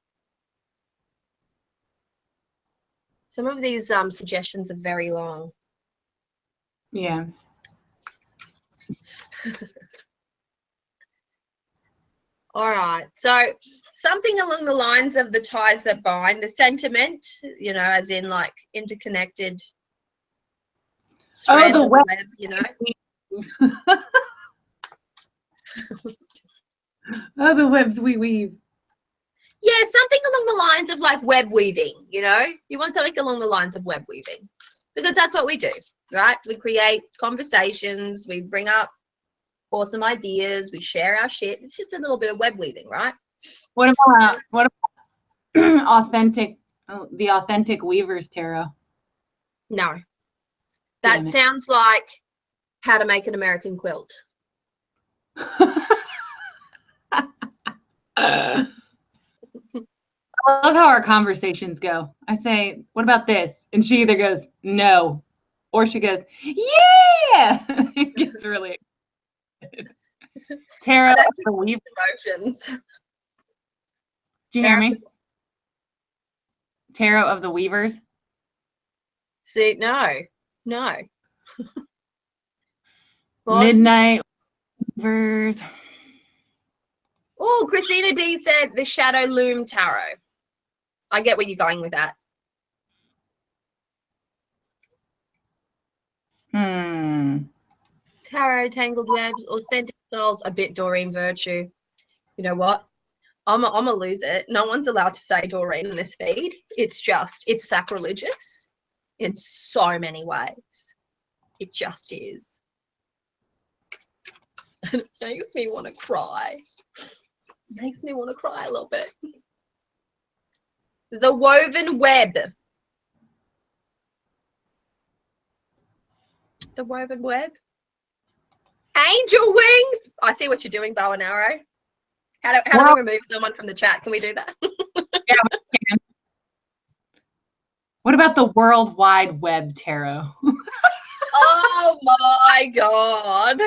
Some of these suggestions are very long. Yeah. All right. So something along the lines of the ties that bind, the sentiment, you know, as in like interconnected strands of the web, you know. Oh, the webs we weave. Yeah, something along the lines of like web weaving, you know. You want something along the lines of web weaving because that's what we do, right? We create conversations, we bring up awesome ideas, we share our shit. It's just a little bit of web weaving, right? What about authentic, the authentic weavers tarot? No, that sounds like how to make an American quilt. I love how our conversations go. I say, what about this? And she either goes, no, or she goes, yeah. It gets really excited. Tarot of the Weavers. Emotions. Do you hear me? Tarot of the Weavers. See, no. Midnight Weavers. Oh, Christina D said the Shadow Loom Tarot. I get where you're going with that. Tarot, Tangled Webs, Authentic Souls, a bit Doreen Virtue. You know what? I'm a lose it. No one's allowed to say Doreen in this feed. It's sacrilegious in so many ways. It just is. And it makes me want to cry. It makes me want to cry a little bit. The Woven Web. The Woven Web. Angel Wings. I see what you're doing, bow and arrow. How do we remove someone from the chat? Can we do that? Yeah, we can. What about the World Wide Web Tarot? Oh my God.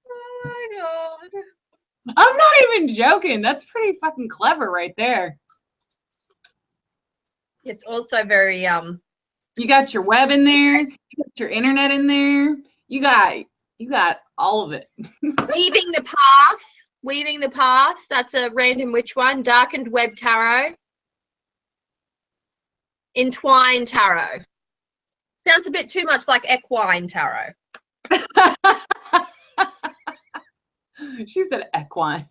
Oh my God. I'm not even joking. That's pretty fucking clever right there. It's also very you got your web in there, you got your internet in there, you got all of it. Weaving the Path. That's a random witch one. Darkened Web Tarot. Entwined Tarot. Sounds a bit too much like Equine Tarot. She said equine.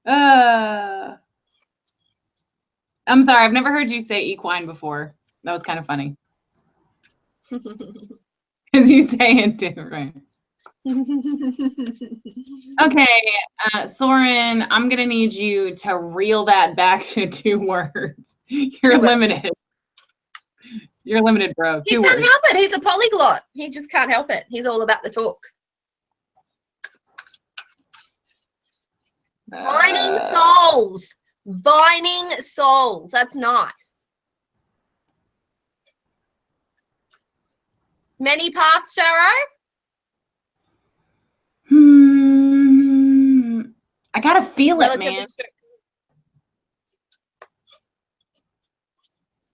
I'm sorry, I've never heard you say equine before. That was kind of funny. Because you say it different. Okay, Soren, I'm going to need you to reel that back to 2 words. You're limited. You're limited, bro. He can't help it. He's a polyglot. He just can't help it. He's all about the talk. Vining Souls. Vining Souls. That's nice. Many Paths Tarot. I gotta feel it, man.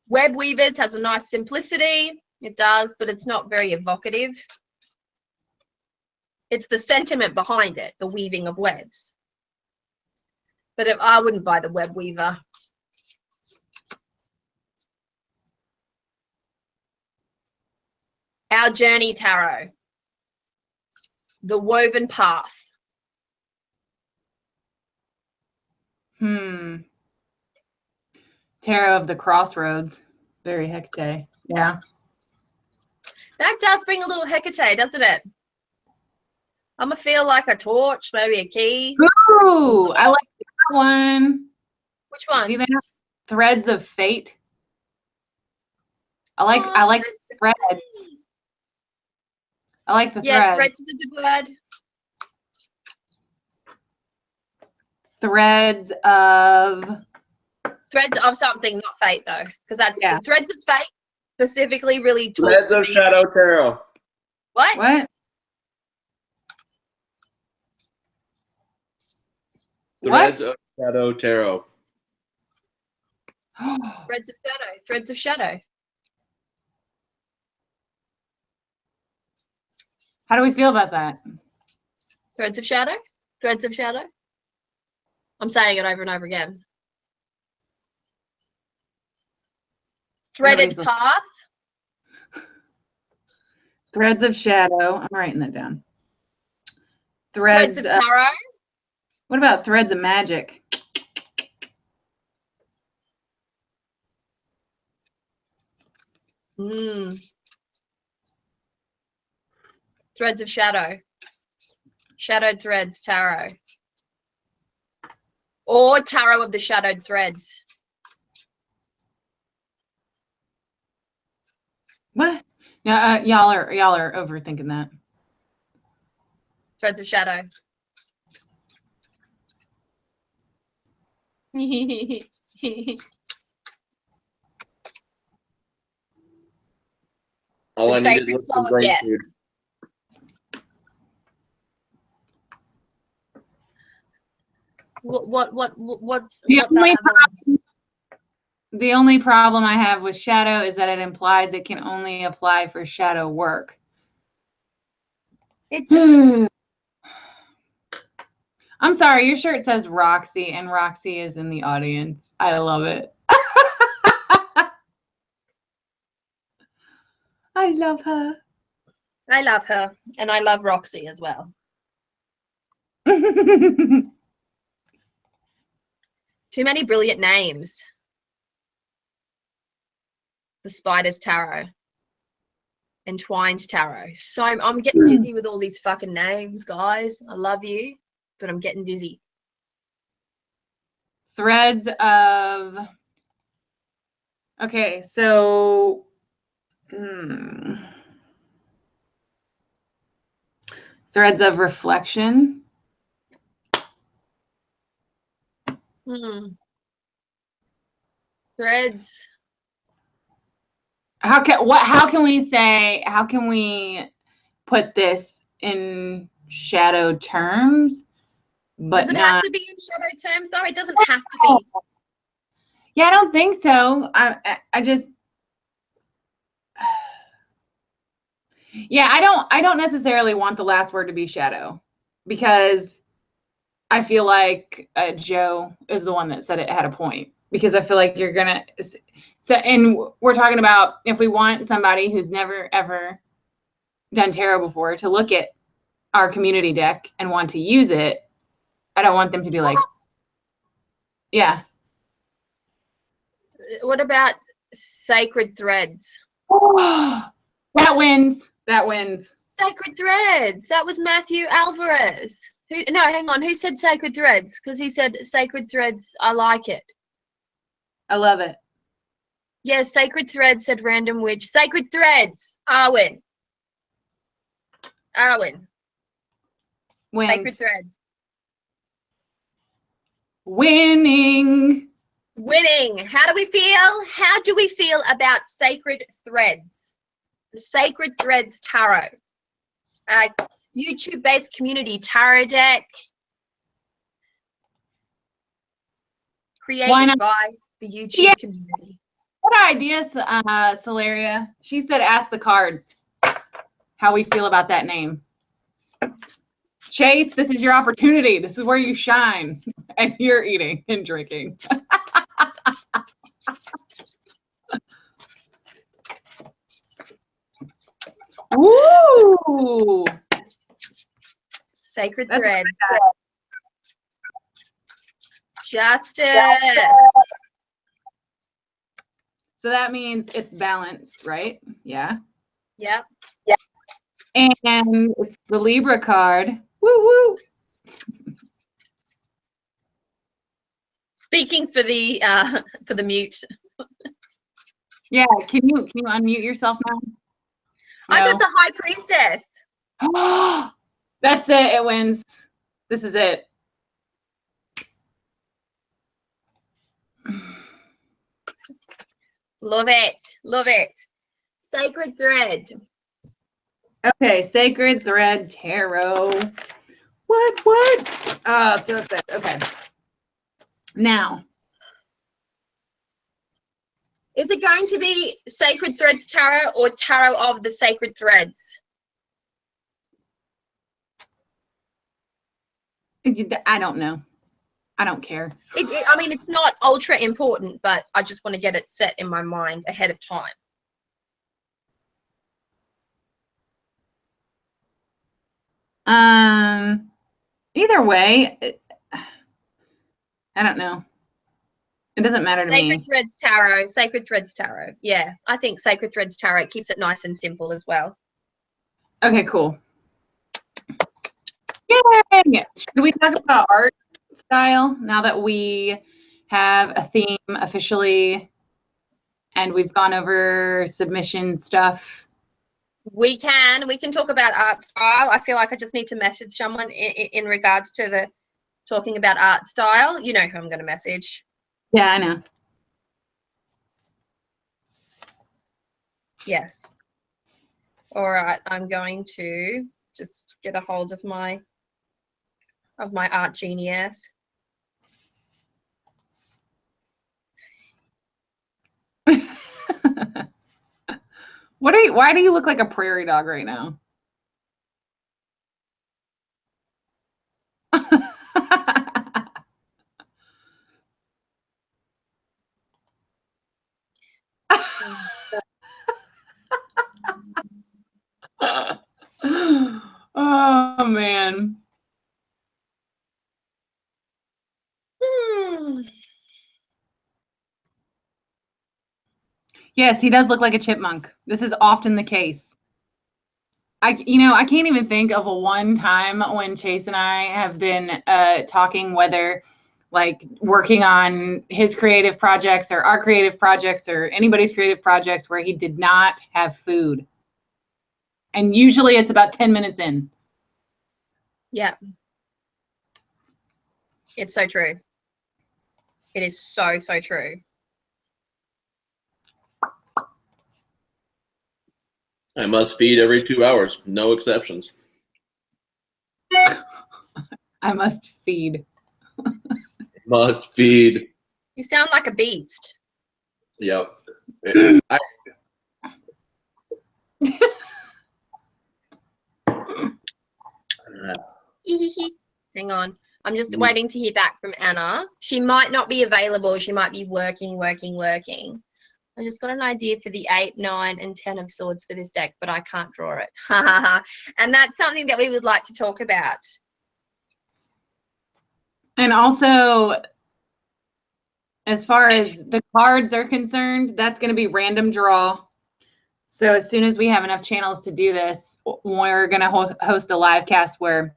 Web Weavers has a nice simplicity. It does, but it's not very evocative. It's the sentiment behind it, the weaving of webs. But I wouldn't buy the Web Weaver. Our Journey Tarot. The Woven Path. Tarot of the Crossroads. Very Hecate. Yeah. That does bring a little Hecate, doesn't it? I'm going to feel like a torch, maybe a key. Ooh, I like that one. Which one? See that? Threads of Fate. I like threads. I like the thread. Yeah, threads is a good word. Threads of something, not fate though, because that's threads of fate specifically really talks Threads to of Shadow Tarot. What? Threads of Shadow Tarot. Threads of Shadow. Threads of Shadow. How do we feel about that? Threads of Shadow? Threads of Shadow? I'm saying it over and over again. Threaded Path. Threads of Shadow. I'm writing that down. Threads of Tarot. What about Threads of Magic? Threads of Shadow. Shadowed Threads Tarot. Or Tarot of the Shadowed Threads. What? Yeah, y'all are overthinking that. Threads of Shadow. All I needed sacred was soul some brain yes. food. What's the only problem I have with shadow is that it implies it can only apply for shadow work. I'm sorry, your shirt says Roxy, and Roxy is in the audience. I love it. I love her. I love her, and I love Roxy as well. Too many brilliant names. The Spider's Tarot. Entwined Tarot. So I'm getting dizzy with all these fucking names, guys. I love you, but I'm getting dizzy. Threads of... Okay, so... Threads of reflection. Threads. How can we put this in shadow terms? But does it have to be in shadow terms though? It doesn't have to be. Yeah, I don't think so. I just yeah, I don't necessarily want the last word to be shadow, because I feel like Joe is the one that said it had a point, because I feel like you're gonna and we're talking about if we want somebody who's never ever done tarot before to look at our community deck and want to use it, I don't want them to be like, yeah. What about sacred threads? That wins. That wins. Sacred threads. That was Matthew Alvarez. No, hang on. Who said sacred threads? Because he said sacred threads. I like it. I love it. Yeah, sacred threads, said Random Witch. Sacred threads. Arwen. Wins. Sacred threads. Winning. How do we feel? How do we feel about sacred threads? The Sacred Threads Tarot. YouTube-based community tarot deck. Created by the YouTube community. What idea, Celeria? She said, ask the cards how we feel about that name. Chase, this is your opportunity. This is where you shine. And you're eating and drinking. Woo! Sacred Threads. Justice. So that means it's balanced, right? Yeah. Yep. And it's the Libra card. Woo woo. Speaking for the mute. Yeah, can you unmute yourself now? No. I got the High Priestess. That's it. It wins. This is it. Love it. Love it. Sacred Thread. Okay, Sacred Thread Tarot. What? Oh, so that's it. Okay. Now. Is it going to be Sacred Threads Tarot or Tarot of the Sacred Threads? I don't know. I don't care. I mean, it's not ultra important, but I just want to get it set in my mind ahead of time. Either way, I don't know. It doesn't matter to me. Sacred Threads Tarot. Sacred Threads Tarot. Yeah, I think Sacred Threads Tarot keeps it nice and simple as well. Okay, cool. Yay! Should we talk about art style now that we have a theme officially and we've gone over submission stuff? We can talk about art style. I feel like I just need to message someone in regards to talking about art style. You know who I'm going to message. Yeah, I know. Yes. All right, I'm going to just get a hold of my art genius. Why do you look like a prairie dog right now? Oh man. Yes, he does look like a chipmunk. This is often the case. I can't even think of a one time when Chase and I have been talking, whether like working on his creative projects or our creative projects or anybody's creative projects, where he did not have food. And usually it's about 10 minutes in. Yeah. It's so true. It is so, so true. I must feed every 2 hours. No exceptions. I must feed. Must feed. You sound like a beast. Yep. Hang on. I'm just waiting to hear back from Anna. She might not be available. She might be working. I just got an idea for the 8, 9, and 10 of swords for this deck, but I can't draw it. And that's something that we would like to talk about. And also, as far as the cards are concerned, that's going to be random draw. So as soon as we have enough channels to do this, we're going to host a live cast where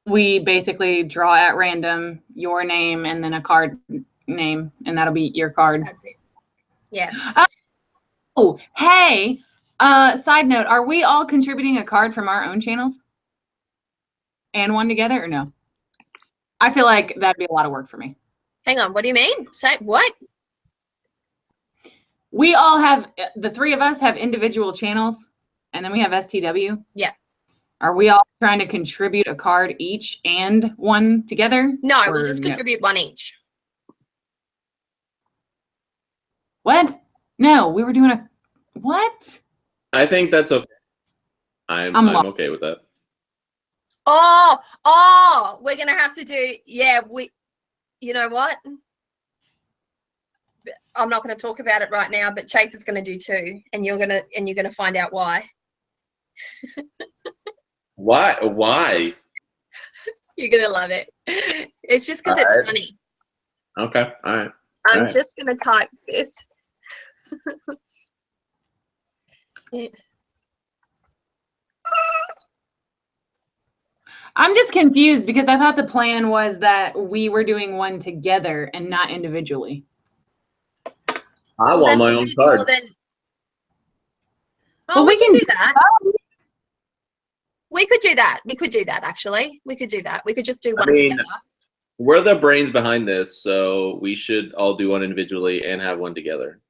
we basically draw at random your name and then a card name, and that'll be your card. That's it. Yeah. Oh, hey, side note, are we all contributing a card from our own channels and one together, or no? I feel like that'd be a lot of work for me. Hang on. What do you mean? Say what? We all have, the three of us have individual channels, and then we have STW. Yeah. Are we all trying to contribute a card each and one together? No, we'll just contribute one each. What? No, we were doing a what? I think that's okay. I'm okay with that. Oh, we're gonna have to do. Yeah, you know what? I'm not going to talk about it right now, but Chase is going to do 2, and you're gonna find out why. Why? You're gonna love it. It's just because it's funny. Okay. All right. I'm just gonna type this. Yeah. I'm just confused because I thought the plan was that we were doing one together and not individually. I want my own card. Well, we can do that. We could do that. We could do that, actually. We could do that. We could just do one together. We're the brains behind this, so we should all do one individually and have one together.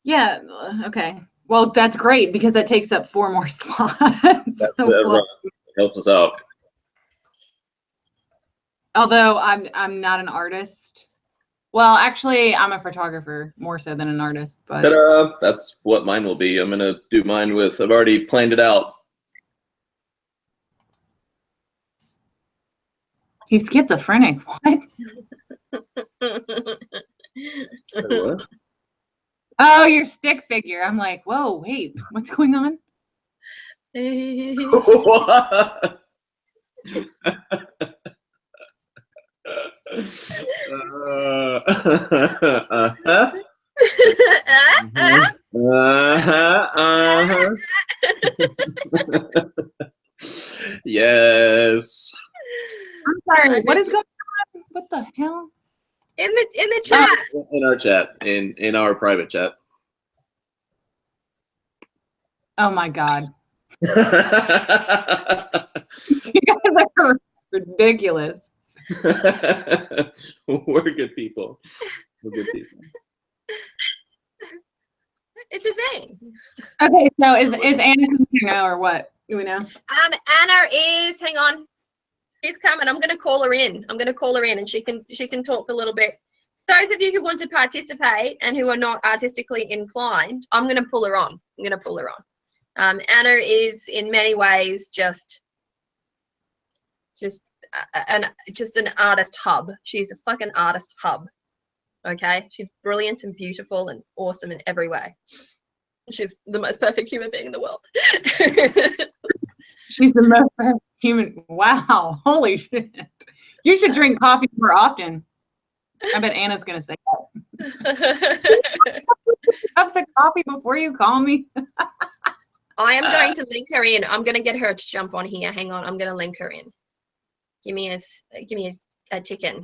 Yeah, okay. Well, that's great because that takes up 4 more slots. That's what helps us out. Although I'm not an artist. Well, actually, I'm a photographer more so than an artist. But that's what mine will be. I'm gonna do mine with. I've already planned it out. He's schizophrenic. What? What? Oh, your stick figure. I'm like, whoa, wait, what's going on? What? Yes. I'm sorry. What is going on? What the hell? In the chat. In our chat. In our private chat. Oh my God. ridiculous. We're good people. We're good people. It's a thing. Okay, so is Anna coming now or what? Do we know? Anna is, hang on. She's coming. I'm going to call her in. And she can talk a little bit. Those of you who want to participate and who are not artistically inclined, I'm going to pull her on. Anna is in many ways just an artist hub. She's a fucking artist hub. Okay, she's brilliant and beautiful and awesome in every way. She's the most perfect human being in the world. She's the most perfect human. Wow, holy shit! You should drink coffee more often. I bet Anna's gonna say that. Cups of coffee before you call me. I am going to link her in. I'm going to get her to jump on here. Hang on, I'm going to link her in. Give me a ticket.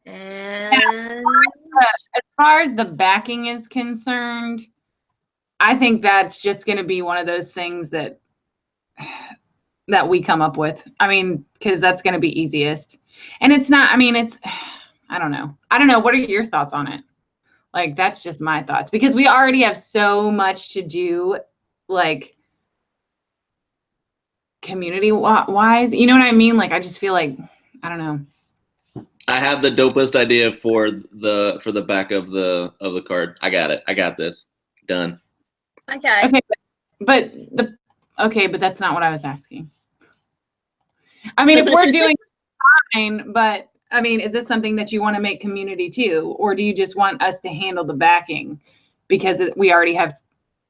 And as far as the backing is concerned, I think that's just going to be one of those things that we come up with. I mean, because that's going to be easiest. And it's not, I mean, it's, I don't know. What are your thoughts on it? Like, that's just my thoughts, because we already have so much to do, like, community wise, you know what I mean? Like, I just feel like, I don't know. I have the dopest idea for the back of the card. I got it. I got this. Done. Okay. But that's not what I was asking. I mean, if we're doing fine, but I mean, is this something that you want to make community too, or do you just want us to handle the backing because we already have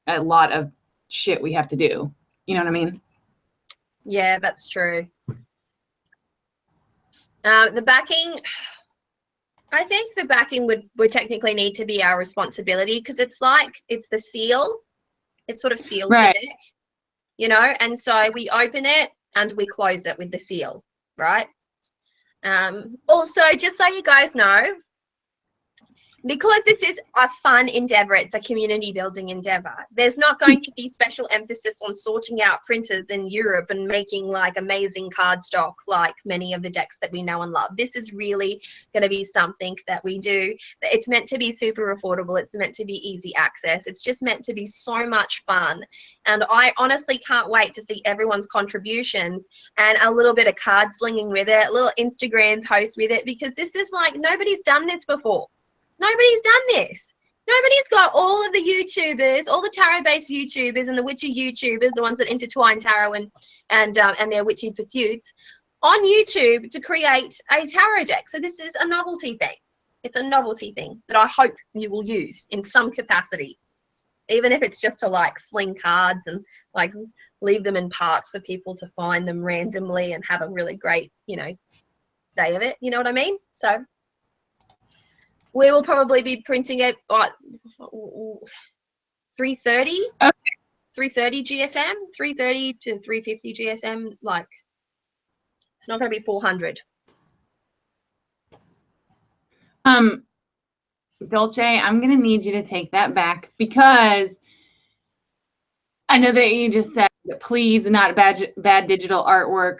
a lot of shit we have to do? You know what I mean? Yeah, that's true. The backing, I think the backing would technically need to be our responsibility, because it's the seal. It sort of seals right. the deck, you know, and so we open it and we close it with the seal, right? Also, just so you guys know, because this is a fun endeavor, it's a community building endeavor, there's not going to be special emphasis on sorting out printers in Europe and making like amazing cardstock like many of the decks that we know and love. This is really going to be something that we do. It's meant to be super affordable. It's meant to be easy access. It's just meant to be so much fun. And I honestly can't wait to see everyone's contributions and a little bit of card slinging with it, a little Instagram post with it, because this is like, nobody's done this before. Nobody's done this. Nobody's got all of the YouTubers, all the tarot-based YouTubers and the witchy YouTubers, the ones that intertwine tarot and their witchy pursuits, on YouTube to create a tarot deck. So this is a novelty thing. It's a novelty thing that I hope you will use in some capacity, even if it's just to like fling cards and like leave them in parks for people to find them randomly and have a really great, you know, day of it. You know what I mean? So we will probably be printing it at 330. Okay. 330 GSM, 330 to 350 GSM. Like, it's not going to be 400. Dolce, I'm going to need you to take that back, because I know that you just said, please, not bad digital artwork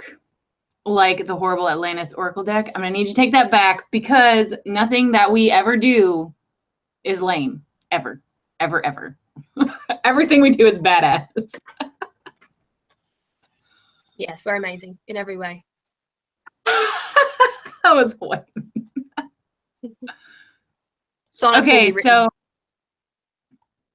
like the horrible Atlantis Oracle deck. I'm going to need you to take that back, because nothing that we ever do is lame. Ever. Ever, ever. Everything we do is badass. Yes, we're amazing in every way. That was one. Okay, so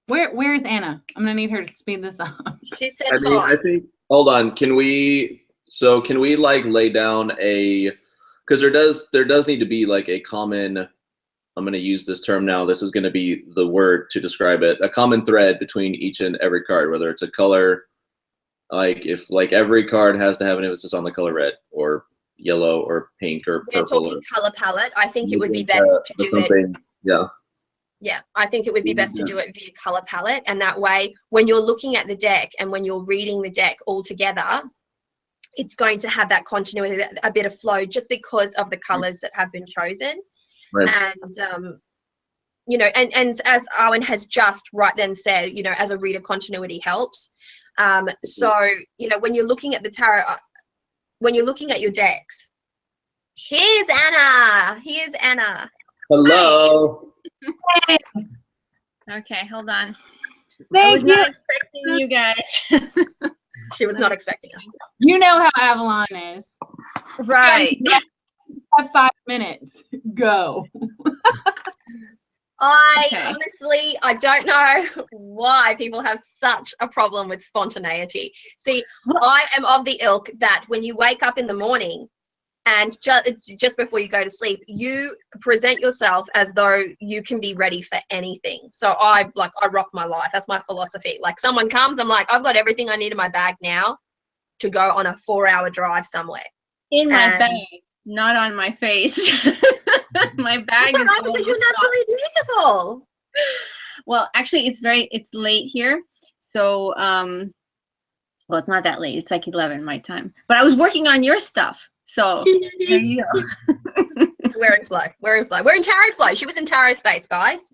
where is Anna? I'm going to need her to speed this up. She said I think, hold on. Can we like lay down because there does need to be like a common, I'm going to use this term now, this is going to be the word to describe it, a common thread between each and every card, whether it's a color, like if like every card has to have an emphasis on the color red or yellow or pink or purple. We're talking color palette. I think it would be best to do it. Yeah. Yeah, I think it would be best to do it via color palette, and that way when you're looking at the deck and when you're reading the deck all together, it's going to have that continuity, a bit of flow, just because of the colors that have been chosen. Right. And you know, and as Owen has just right then said, you know, as a reader, continuity helps. So you know, when you're looking at the tarot, when you're looking at your decks, here's Anna. Here's Anna. Hello. Hey, Okay, hold on. I thank was you. not expecting you guys. She was not expecting us. You know how Avalon is. Right. You have 5 minutes. Go. Okay. Honestly, I don't know why people have such a problem with spontaneity. See, I am of the ilk that when you wake up in the morning and just before you go to sleep, you present yourself as though you can be ready for anything. So I rock my life. That's my philosophy. Like, someone comes, I'm like, I've got everything I need in my bag now to go on a 4-hour drive somewhere. In my bag, not on my face. My bag is all because you're naturally beautiful. Well, actually, it's late here. So, well, it's not that late. It's like 11 my time. But I was working on your stuff. So there you go. So we're in flow. We're in flow. We're in tarot flow. She was in tarot space, guys.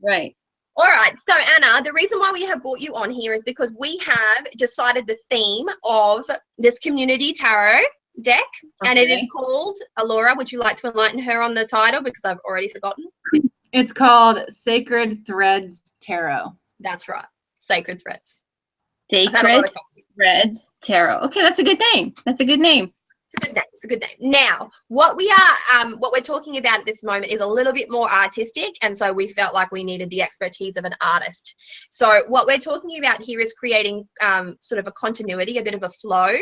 Right. All right. So, Anna, the reason why we have brought you on here is because we have decided the theme of this community tarot deck, and it is called Allorah. Would you like to enlighten her on the title, because I've already forgotten? It's called Sacred Threads Tarot. That's right. Sacred Threads. Sacred Threads Tarot. Okay, that's a good name. That's a good name. It's a good name. It's a good name. Now, what we're talking about at this moment is a little bit more artistic, and so we felt like we needed the expertise of an artist. So what we're talking about here is creating sort of a continuity, a bit of a flow.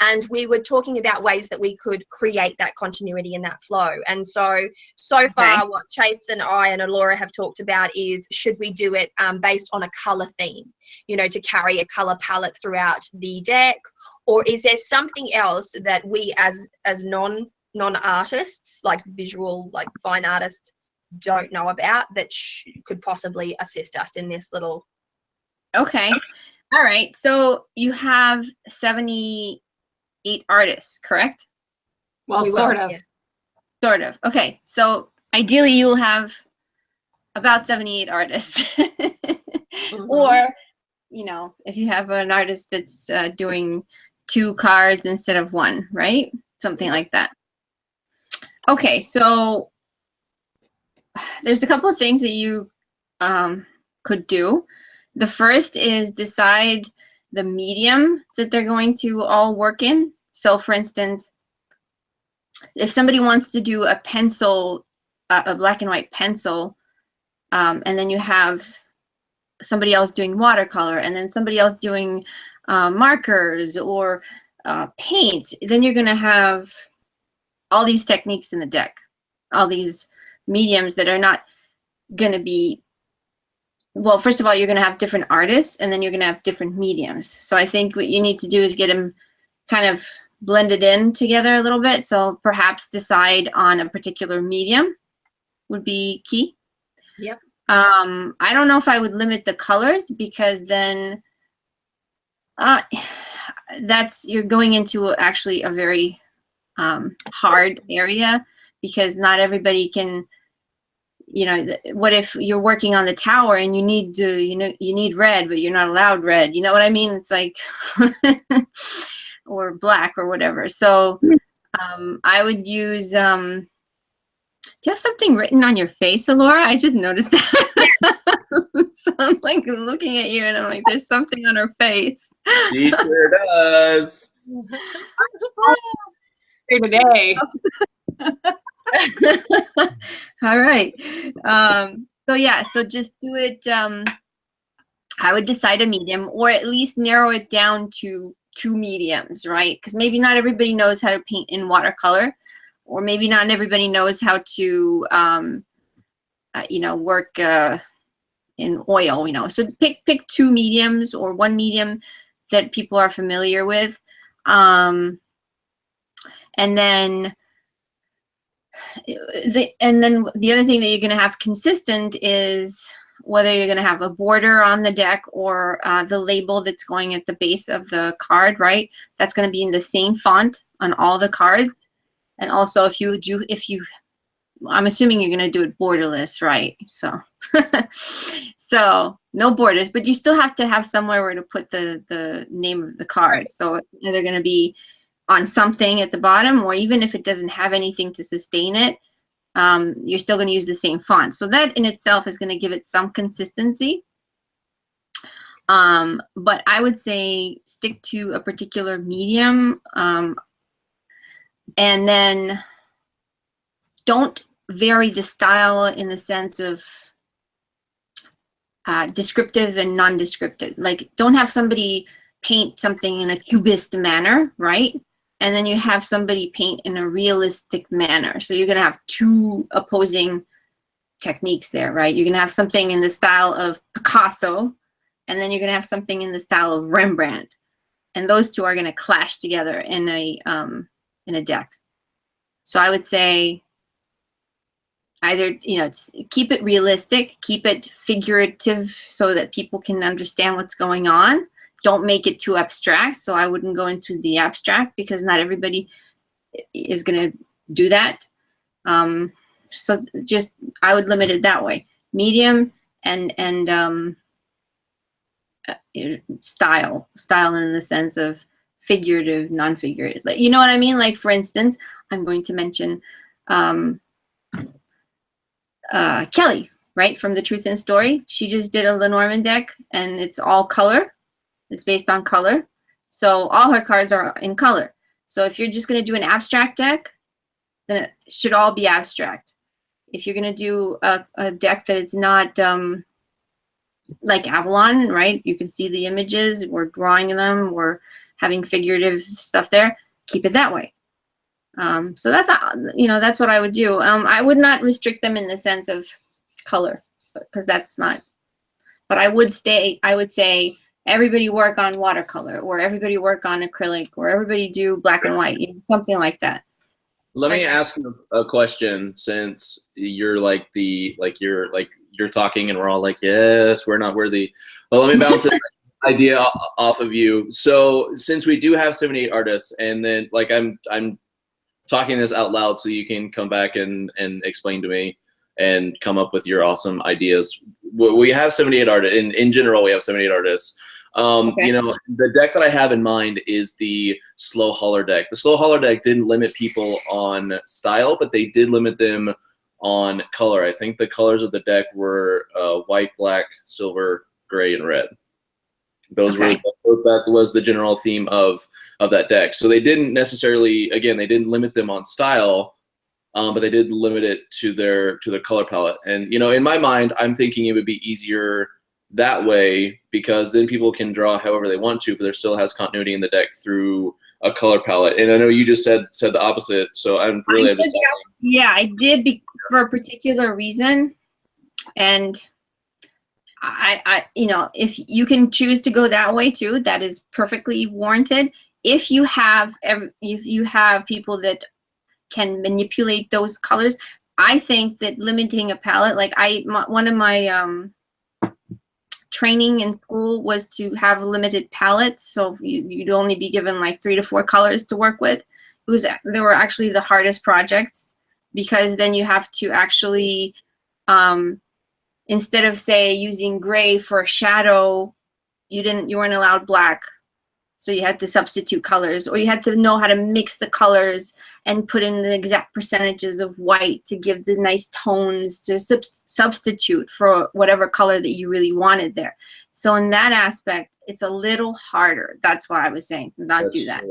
And we were talking about ways that we could create that continuity and that flow. And so far, what Chase and I and Allorah have talked about is, should we do it based on a color theme, you know, to carry a color palette throughout the deck? Or is there something else that we as non-artists, like visual, like fine artists, don't know about that could possibly assist us in this little... Okay. All right. So you have 78 artists, correct? Well, sort of. Yeah. Sort of. Okay. So ideally you will have about 78 artists. Or, you know, if you have an artist that's doing 2 cards instead of 1, right? Something like that. Okay. So there's a couple of things that you could do. The first is decide the medium that they're going to all work in. So for instance, if somebody wants to do a pencil, a black and white pencil, and then you have somebody else doing watercolor, and then somebody else doing markers or paint, then you're going to have all these techniques in the deck, all these mediums that are not going to be... Well, first of all, you're going to have different artists, and then you're going to have different mediums. So I think what you need to do is get them kind of blended in together a little bit. So perhaps decide on a particular medium would be key. Yep. I don't know if I would limit the colors, because then you're going into actually a very hard area, because not everybody can... You know, what if you're working on the tower and you need you need red, but you're not allowed red? You know what I mean? It's like, or black or whatever. So I would use, do you have something written on your face, Allorah? I just noticed that. So I'm like looking at you and I'm like, there's something on her face. She sure does. Today. All right. So yeah, so just do it. I would decide a medium, or at least narrow it down to 2 mediums, right? Because maybe not everybody knows how to paint in watercolor, or maybe not everybody knows how to, you know, work in oil, you know. So pick 2 mediums or 1 medium that people are familiar with. And then the other thing that you're going to have consistent is whether you're going to have a border on the deck or the label that's going at the base of the card, right? That's going to be in the same font on all the cards. And also I'm assuming you're going to do it borderless, right? So, so no borders, but you still have to have somewhere where to put the name of the card. So they're going to be on something at the bottom, or even if it doesn't have anything to sustain it, you're still going to use the same font. So that in itself is going to give it some consistency. But I would say stick to a particular medium, and then don't vary the style in the sense of descriptive and non-descriptive. Like, don't have somebody paint something in a cubist manner, right? And then you have somebody paint in a realistic manner. So you're going to have two opposing techniques there, right? You're going to have something in the style of Picasso, and then you're going to have something in the style of Rembrandt. And those two are going to clash together in a deck. So I would say either, you know, keep it realistic, keep it figurative so that people can understand what's going on. Don't make it too abstract. So I wouldn't go into the abstract because not everybody is going to do that. So just, I would limit it that way. Medium and style in the sense of figurative, non-figurative. You know what I mean? Like, for instance, I'm going to mention Kelly, right, from The Truth and Story. She just did a Lenormand deck, and it's all color. It's based on color. So all her cards are in color. So if you're just going to do an abstract deck, then it should all be abstract. If you're going to do a deck that is not like Avalon, right, you can see the images, we're drawing them, we're having figurative stuff there, keep it that way. So that's, you know, that's what I would do. I would not restrict them in the sense of color, because that's not, but I would say everybody work on watercolor, or everybody work on acrylic, or everybody do black and white, you know, something like that. Let me ask you a question, since you're you're talking and we're all like, yes, we're not worthy. Well, let me bounce this idea off of you. So since we do have 78 artists, and then like I'm talking this out loud so you can come back and explain to me and come up with your awesome ideas. We have 78 artists. In general, we have 78 artists. Okay. You know, the deck that I have in mind is the slow holler deck. The slow holler deck didn't limit people on style, but they did limit them on color. I think the colors of the deck were white, black, silver, gray, and red. Those were that was the general theme of that deck. So they didn't necessarily, again, they didn't limit them on style, but they did limit it to their color palette. And you know, in my mind, I'm thinking it would be easier that way, because then people can draw however they want to, but there still has continuity in the deck through a color palette. And I know you just said the opposite, so I'm really just yeah, I did for a particular reason. And I you know, if you can choose to go that way too, that is perfectly warranted. If you have people that can manipulate those colors, I think that limiting a palette, like one of my training in school was to have limited palettes, so you'd only be given like 3 to 4 colors to work with. They were actually the hardest projects, because then you have to actually instead of, say, using gray for a shadow, you weren't allowed black, so you had to substitute colors, or you had to know how to mix the colors and put in the exact percentages of white to give the nice tones to substitute for whatever color that you really wanted there. So in that aspect, it's a little harder. That's why I was saying not do that.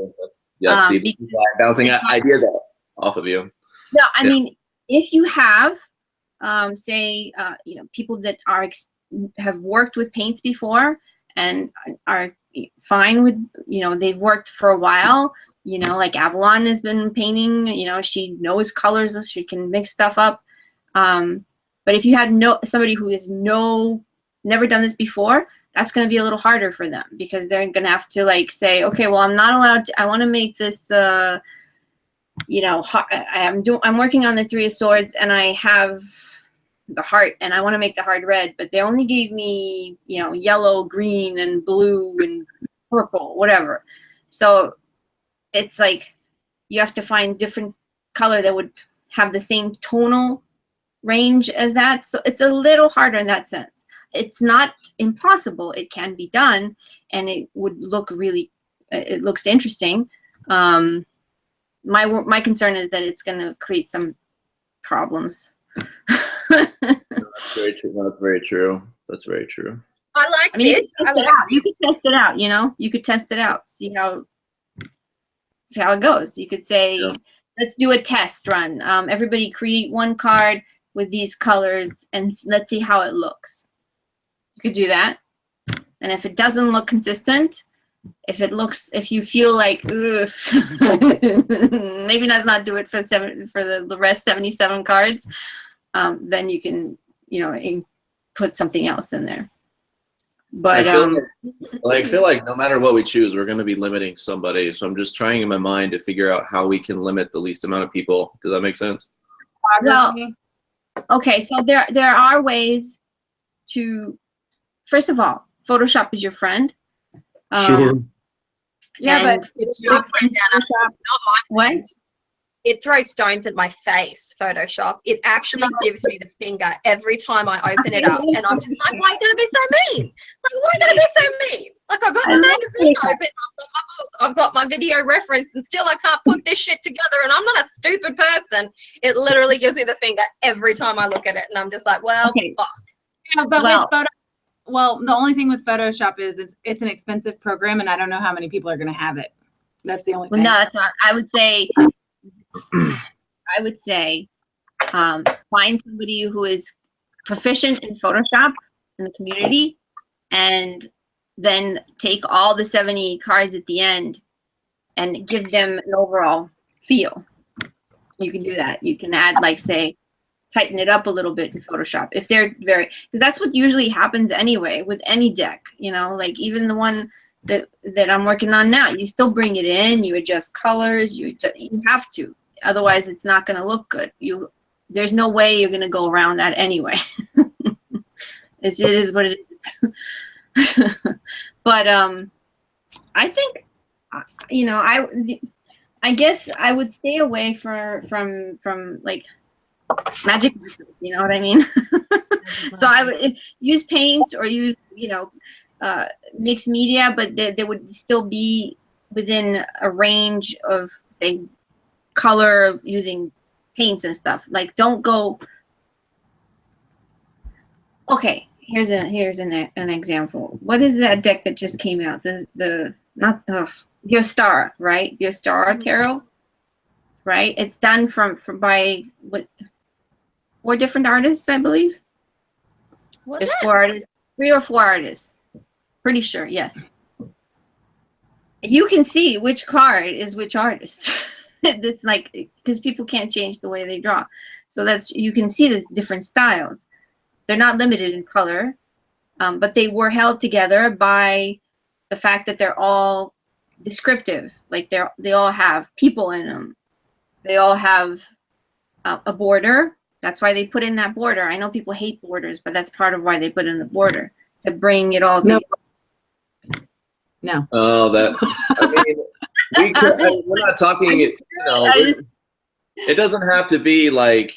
Yeah, see, this is why I'm bouncing ideas off of you. No, I mean, if you have, say, you know, people that have worked with paints before and are fine with, you know, they've worked for a while, you know, like Avalon has been painting, you know, she knows colors, she can mix stuff up. But if you had somebody who has never done this before, that's going to be a little harder for them, because they're going to have to like say, okay, well, I'm not allowed to, I want to make this, you know, I'm working on the 3 of Swords, and I have the heart, and I want to make the heart red, but they only gave me, you know, yellow, green, and blue, and purple, whatever. So it's like you have to find different color that would have the same tonal range as that. So it's a little harder in that sense. It's not impossible. It can be done, and it would look really, it looks interesting. my concern is that it's going to create some problems. That's very true. That's very true. That's very true. I like this. You could test it out, you know? You could test it out, see how it goes. You could say, yeah, let's do a test run. Everybody create one card with these colors and let's see how it looks. You could do that. And if it doesn't look consistent, if you feel like maybe let's not do it for the rest 77 cards, then you can, you know, put something else in there. But I feel like no matter what we choose, we're going to be limiting somebody. So I'm just trying in my mind to figure out how we can limit the least amount of people. Does that make sense? Well, okay. So there are ways to, first of all, Photoshop is your friend. Sure. Yeah, but it's your friend, Anna. Not my friend. What? It throws stones at my face, Photoshop. It actually gives me the finger every time I open it up. And I'm just like, why are you going to be so mean? Like, why are you going to be so mean? Like, I've got the magazine open, I've got my video reference, and still I can't put this shit together, and I'm not a stupid person. It literally gives me the finger every time I look at it, and I'm just like, well, fuck. Yeah, but with the only thing with Photoshop is it's an expensive program, and I don't know how many people are going to have it. That's the only thing. No, that's not. I would say, find somebody who is proficient in Photoshop in the community, and then take all the 70 cards at the end and give them an overall feel. You can do that. You can add, like, say, tighten it up a little bit in Photoshop if they're because that's what usually happens anyway with any deck, you know, like even the one that I'm working on now, you still bring it in, you adjust colors, you have to, otherwise it's not going to look good. There's no way you're going to go around that anyway. It is what it is. But I think, you know, I guess I would stay away from like magic, you know what I mean? So I would use paints or use, you know, mixed media, but they would still be within a range of, say, color using paints and stuff. Like, don't go. Okay, here's an example. What is that deck that just came out? The Allorah, right? The Allorah Tarot, right? It's done by what? 4 different artists, I believe. There's 4 artists, 3 or 4 artists. Pretty sure, yes. You can see which card is which artist. It's like, because people can't change the way they draw. So you can see the different styles. They're not limited in color, but they were held together by the fact that they're all descriptive. Like they all have people in them. They all have a border. That's why they put in that border. I know people hate borders, but that's part of why they put in the border, to bring it all together. No. Oh, that. I mean, we're not talking. You know, it doesn't have to be like.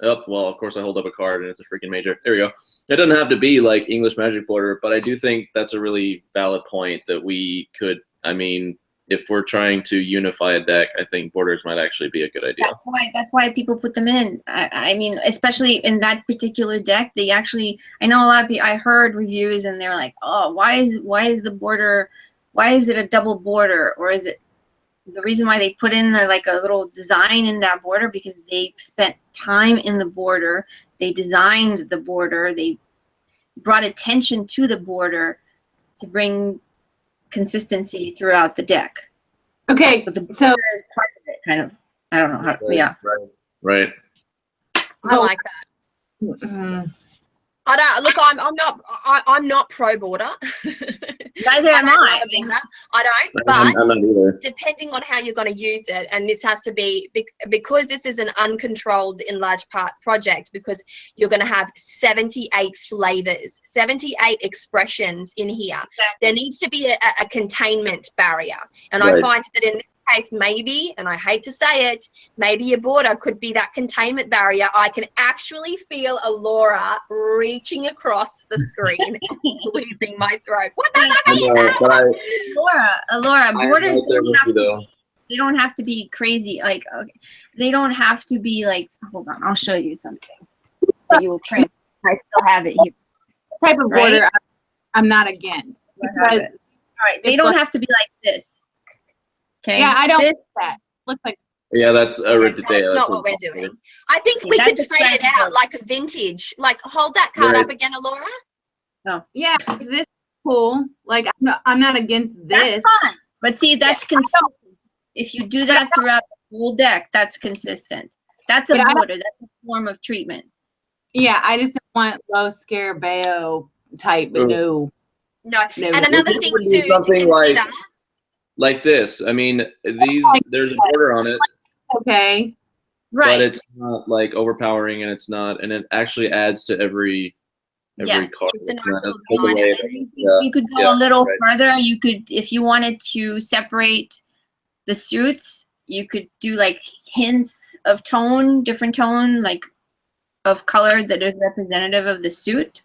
Oh, well, of course I hold up a card and it's a freaking major. There we go. It doesn't have to be like English magic border, but I do think that's a really valid point that we could. I mean, if we're trying to unify a deck, I think borders might actually be a good idea. That's why people put them in. I mean, especially in that particular deck, they actually. I know a lot of people. I heard reviews and they were like, "Oh, why is the border? Why is it a double border? Or is it the reason why they put in like a little design in that border? Because they spent time in the border. They designed the border. They brought attention to the border to bring consistency throughout the deck." Okay, so the border is part of it, kind of. I don't know how. Yeah. Right. I like that. Mm-hmm. I don't look. I'm not pro border. Neither am I. I don't. But I'm not either. Depending on how you're going to use it, and this has to be because this is an uncontrolled in large part project, because you're going to have 78 flavors, 78 expressions in here. Exactly. There needs to be a containment barrier, and right. I find that in case maybe, and I hate to say it, maybe a border could be that containment barrier. I can actually feel Allorah reaching across the screen and squeezing my throat. What the fuck is that? Allorah, borders don't have to be. They don't have to be crazy. Like, okay, they don't have to be like, hold on, I'll show you something that you will print. I still have it here. Type of Right? border I'm not against. Because All right, they don't have to be like this. Okay. yeah, I don't This, like that. Looks like Yeah, that's a That's not what we're doing. I think we could that's a fade it out scrapbook. like a vintage. Like, hold that card Right. up again, Allorah. yeah, this is cool. Like I'm not against this. that's fine. But see, that's consistent. If you do that throughout the whole deck, that's consistent. That's a But I don't- border. That's a form of treatment. Yeah, I just don't want low scarabeo type, but no. No. No. And another This thing would too be to something consider. like this. I mean, there's a border on it, Okay. Right. but it's not like overpowering, and it's not, and it actually adds to every Yes, card. it's a It's nice not- little take line. away I the- think yeah. you could go yeah, a little right. further. You could, if you wanted to separate the suits, you could do like hints of tone, different tone, like of color that is representative of the suit.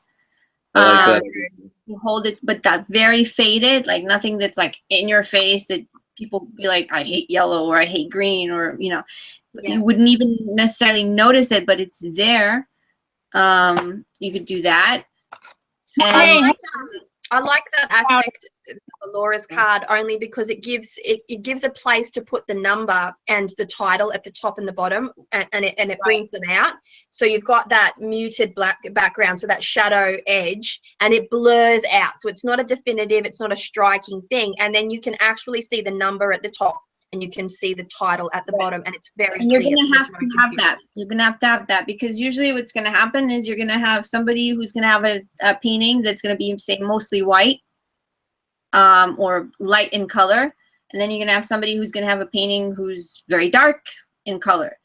I like that. You hold it, but that very faded, like nothing that's like in your face that people be like, I hate yellow or I hate green, or Yeah. you wouldn't even necessarily notice it, but it's there. You could do that. And I like that aspect of Allorah's card only because it gives a place to put the number and the title at the top and the bottom, and it brings them out. So you've got that muted black background, so that shadow edge, and it blurs out. So it's not a definitive, it's not a striking thing, and then you can actually see the number at the top and you can see the title at the bottom, and it's very And you're clear, going so to have there's to no have confusion. that. You're going to have that because usually what's going to happen is you're going to have somebody who's going to have a painting that's going to be, say, mostly white or light in color. And then you're going to have somebody who's going to have a painting who's very dark in color.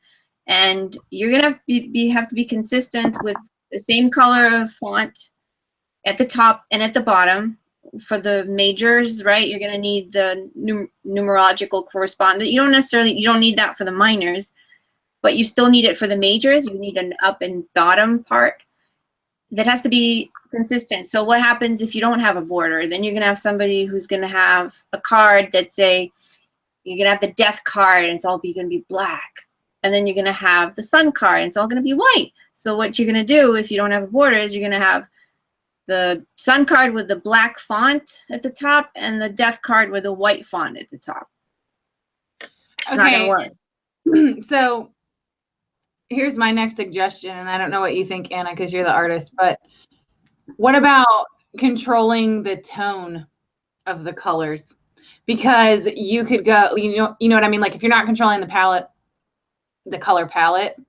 And you're going to have to be consistent with the same color of font at the top and at the bottom. For the majors, right, you're going to need the numerological correspondence. You don't need that for the minors, but you still need it for the majors. You need an up and bottom part that has to be consistent. So what happens if you don't have a border? Then you're going to have somebody who's going to have a card that say, you're going to have the death card and it's all going to be black. And then you're going to have the sun card and it's all going to be white. So what you're going to do if you don't have a border is you're going to have the sun card with the black font at the top and the death card with a white font at the top. It's not gonna work. So here's my next suggestion, and I don't know what you think, Anna, because you're the artist, but what about controlling the tone of the colors? Because you could go, you know what I mean? Like if you're not controlling the palette, the color palette,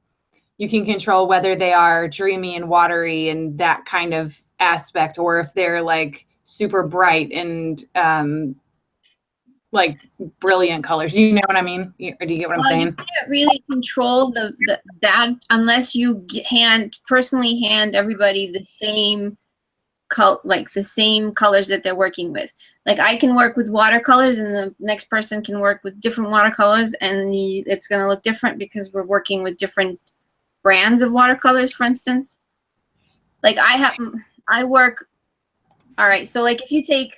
you can control whether they are dreamy and watery and that kind of aspect, or if they're like super bright and like brilliant colors. You know what I mean? Or do you get what I'm saying? You can't really control that unless you personally hand everybody the same the same colors that they're working with. Like I can work with watercolors and the next person can work with different watercolors, and it's going to look different because we're working with different brands of watercolors, for instance. Like I work, all right, so like if you take,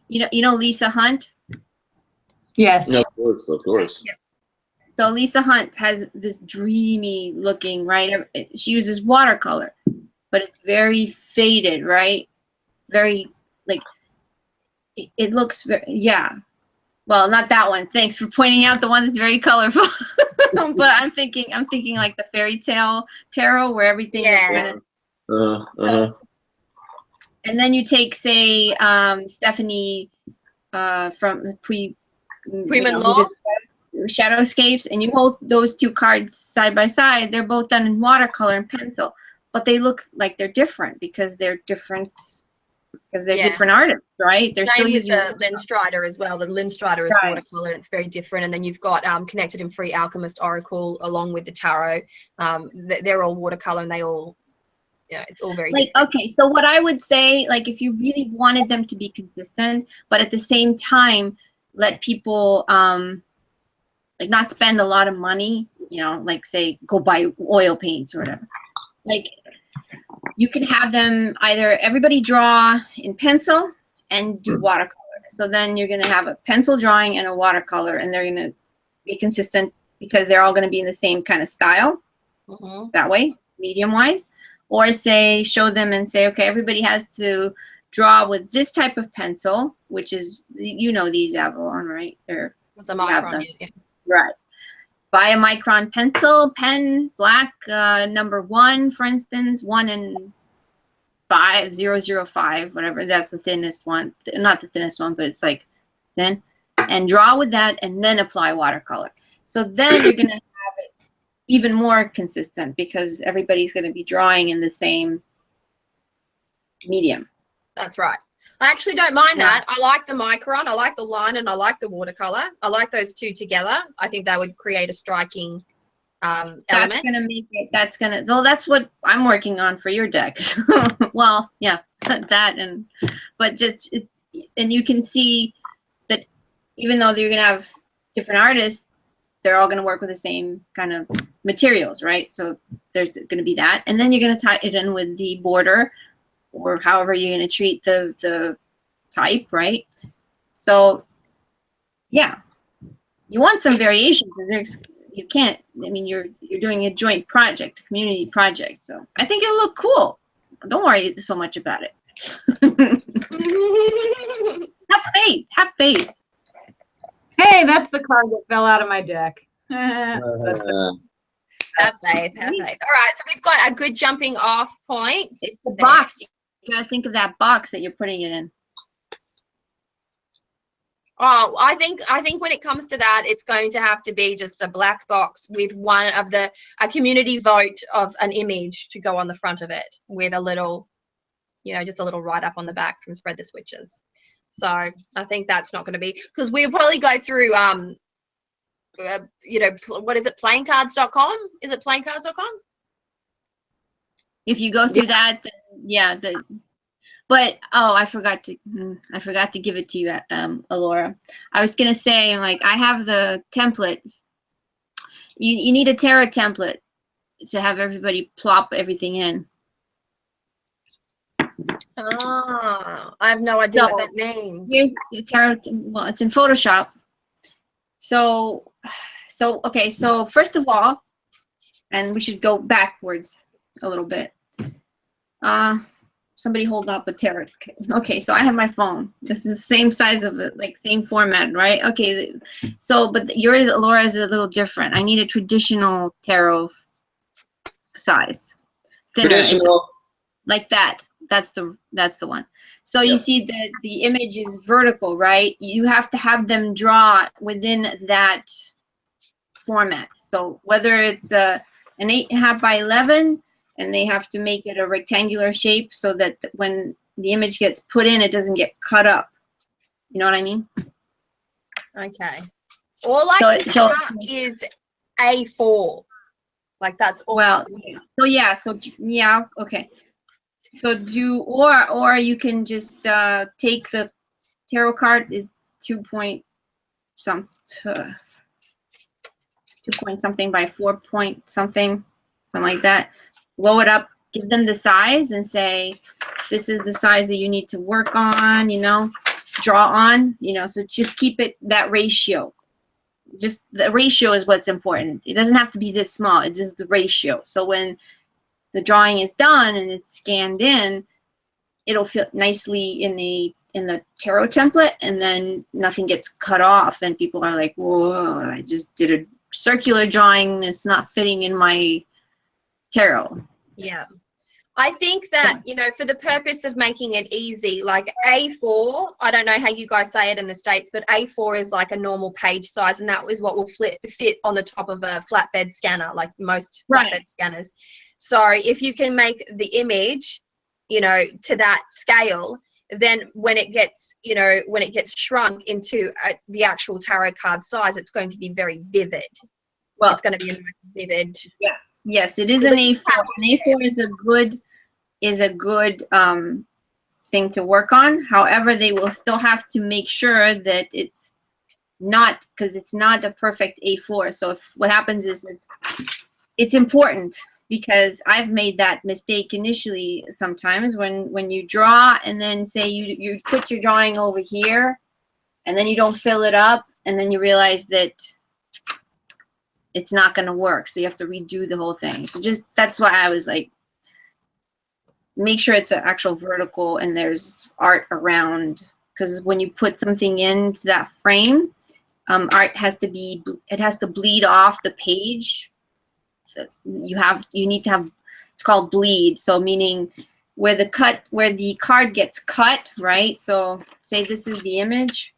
you know Lisa Hunt? Yes. No, of course. Yeah. So Lisa Hunt has this dreamy looking, right? She uses watercolor, but it's very faded, right? It's very, like, it looks very, yeah. Well, not that one. Thanks for pointing out the one that's very colorful. But I'm thinking like the fairy tale tarot where everything is kind of. And then you take, say, Stephanie from Law Shadowscapes, and you hold those two cards side by side. They're both done in watercolor and pencil, but they look like they're different because they're different. Because they're different artists, right? They're still using the Linstrider as well. The Linstrider is watercolor, and it's very different. And then you've got Connected and Free Alchemist Oracle along with the tarot. They're all watercolor, and they all, it's all very different. Okay, so what I would say, like if you really wanted them to be consistent, but at the same time let people like not spend a lot of money, like say go buy oil paints or whatever. Like you can have them either everybody draw in pencil and do watercolors. So then you're going to have a pencil drawing and a watercolor, and they're going to be consistent because they're all going to be in the same kind of style. That way, medium wise. Or say, show them and say, okay, everybody has to draw with this type of pencil, which is, you know, these Avalon, right? It's a micron. Yeah. Right. Buy a micron pencil, pen, black, number 1, for instance, 1 and 5, 005, whatever. That's the thinnest one. Not the thinnest one, but it's like thin. And draw with that, and then apply watercolor. So then you're going to have it even more consistent because everybody's going to be drawing in the same medium. That's right. I actually don't mind that. I like the micron, I like the line, and I like the watercolor. I like those two together. I think that would create a striking element. That's going to make it, that's going to, though that's what I'm working on for your deck. Well, yeah, that, and, but just, it's, and you can see that even though you're going to have different artists, they're all going to work with the same kind of materials, right? So there's going to be that. And then you're going to tie it in with the border, or however you're going to treat the type, right? So, yeah, you want some variations. You can't. I mean, you're doing a joint project, a community project. So I think it'll look cool. Don't worry so much about it. Have faith. Have faith. Hey, that's the card that fell out of my deck. Have faith. Have faith. All right, so we've got a good jumping off point. It's the box. You gotta think of that box that you're putting it in. Oh, I think when it comes to that, it's going to have to be just a black box with one of a community vote of an image to go on the front of it with a little, you know, just a little write up on the back from Spread the Switches. So I think that's not going to be, because we'll probably go through, you know, what is it, playingcards.com? Is it playingcards.com? If you go through that, then, yeah. But oh, I forgot to give it to you, Allorah. I was gonna say, like, I have the template. You need a tarot template to have everybody plop everything in. Oh, I have no idea what that means. Here's the tarot. Well, it's in Photoshop. So okay. So first of all, and we should go backwards a little bit. Somebody hold up a tarot. Okay, so I have my phone. This is the same size of it, like same format, right? Okay, so but yours, Allorah, is a little different. I need a traditional tarot size. Thinner, traditional. Like that. That's the one. So you see that the image is vertical, right? You have to have them draw within that format. So whether it's an 8.5 by 11, and they have to make it a rectangular shape so that when the image gets put in, it doesn't get cut up. You know what I mean? Okay. All I can cut is A4. Like that's all. Well, so yeah, okay. So or you can just take the tarot card is 2 point something by 4 point something like that. Blow it up, give them the size and say, this is the size that you need to work on, you know, draw on, you know, so just keep it that ratio. Just the ratio is what's important. It doesn't have to be this small, it's just the ratio. So when the drawing is done and it's scanned in, it'll fit nicely in the tarot template, and then nothing gets cut off and people are like, whoa, I just did a circular drawing that's not fitting in my tarot. Yeah, I think that, you know, for the purpose of making it easy, like A4, I don't know how you guys say it in the States, but A4 is like a normal page size, and that is what will fit on the top of a flatbed scanner, like most flatbed scanners. So if you can make the image, you know, to that scale, then when it gets, you know, when it gets shrunk into the actual tarot card size, it's going to be very vivid. Well, it's going to be a nice vivid. Yes, it is an A4. An A4 is a good thing to work on. However, they will still have to make sure that it's not, because it's not a perfect A4. So what happens is it's important, because I've made that mistake initially sometimes when you draw and then say you put your drawing over here and then you don't fill it up, and then you realize that it's not going to work. So you have to redo the whole thing. So just, that's why I was like, make sure it's an actual vertical and there's art around, because when you put something into that frame, art has to be, it has to bleed off the page. So you need to have, it's called bleed. So meaning where the card gets cut, right? So say this is the image,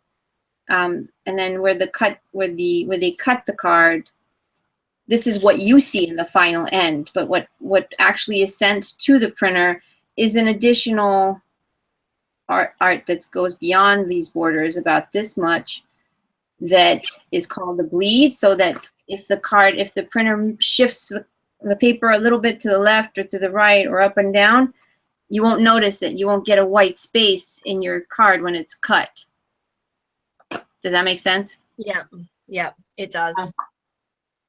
and then where they cut the card, this is what you see in the final end. But what actually is sent to the printer is an additional art that goes beyond these borders, about this much, that is called the bleed. So that if the printer shifts the paper a little bit to the left or to the right or up and down, you won't notice it. You won't get a white space in your card when it's cut. Does that make sense? Yeah, yeah, it does.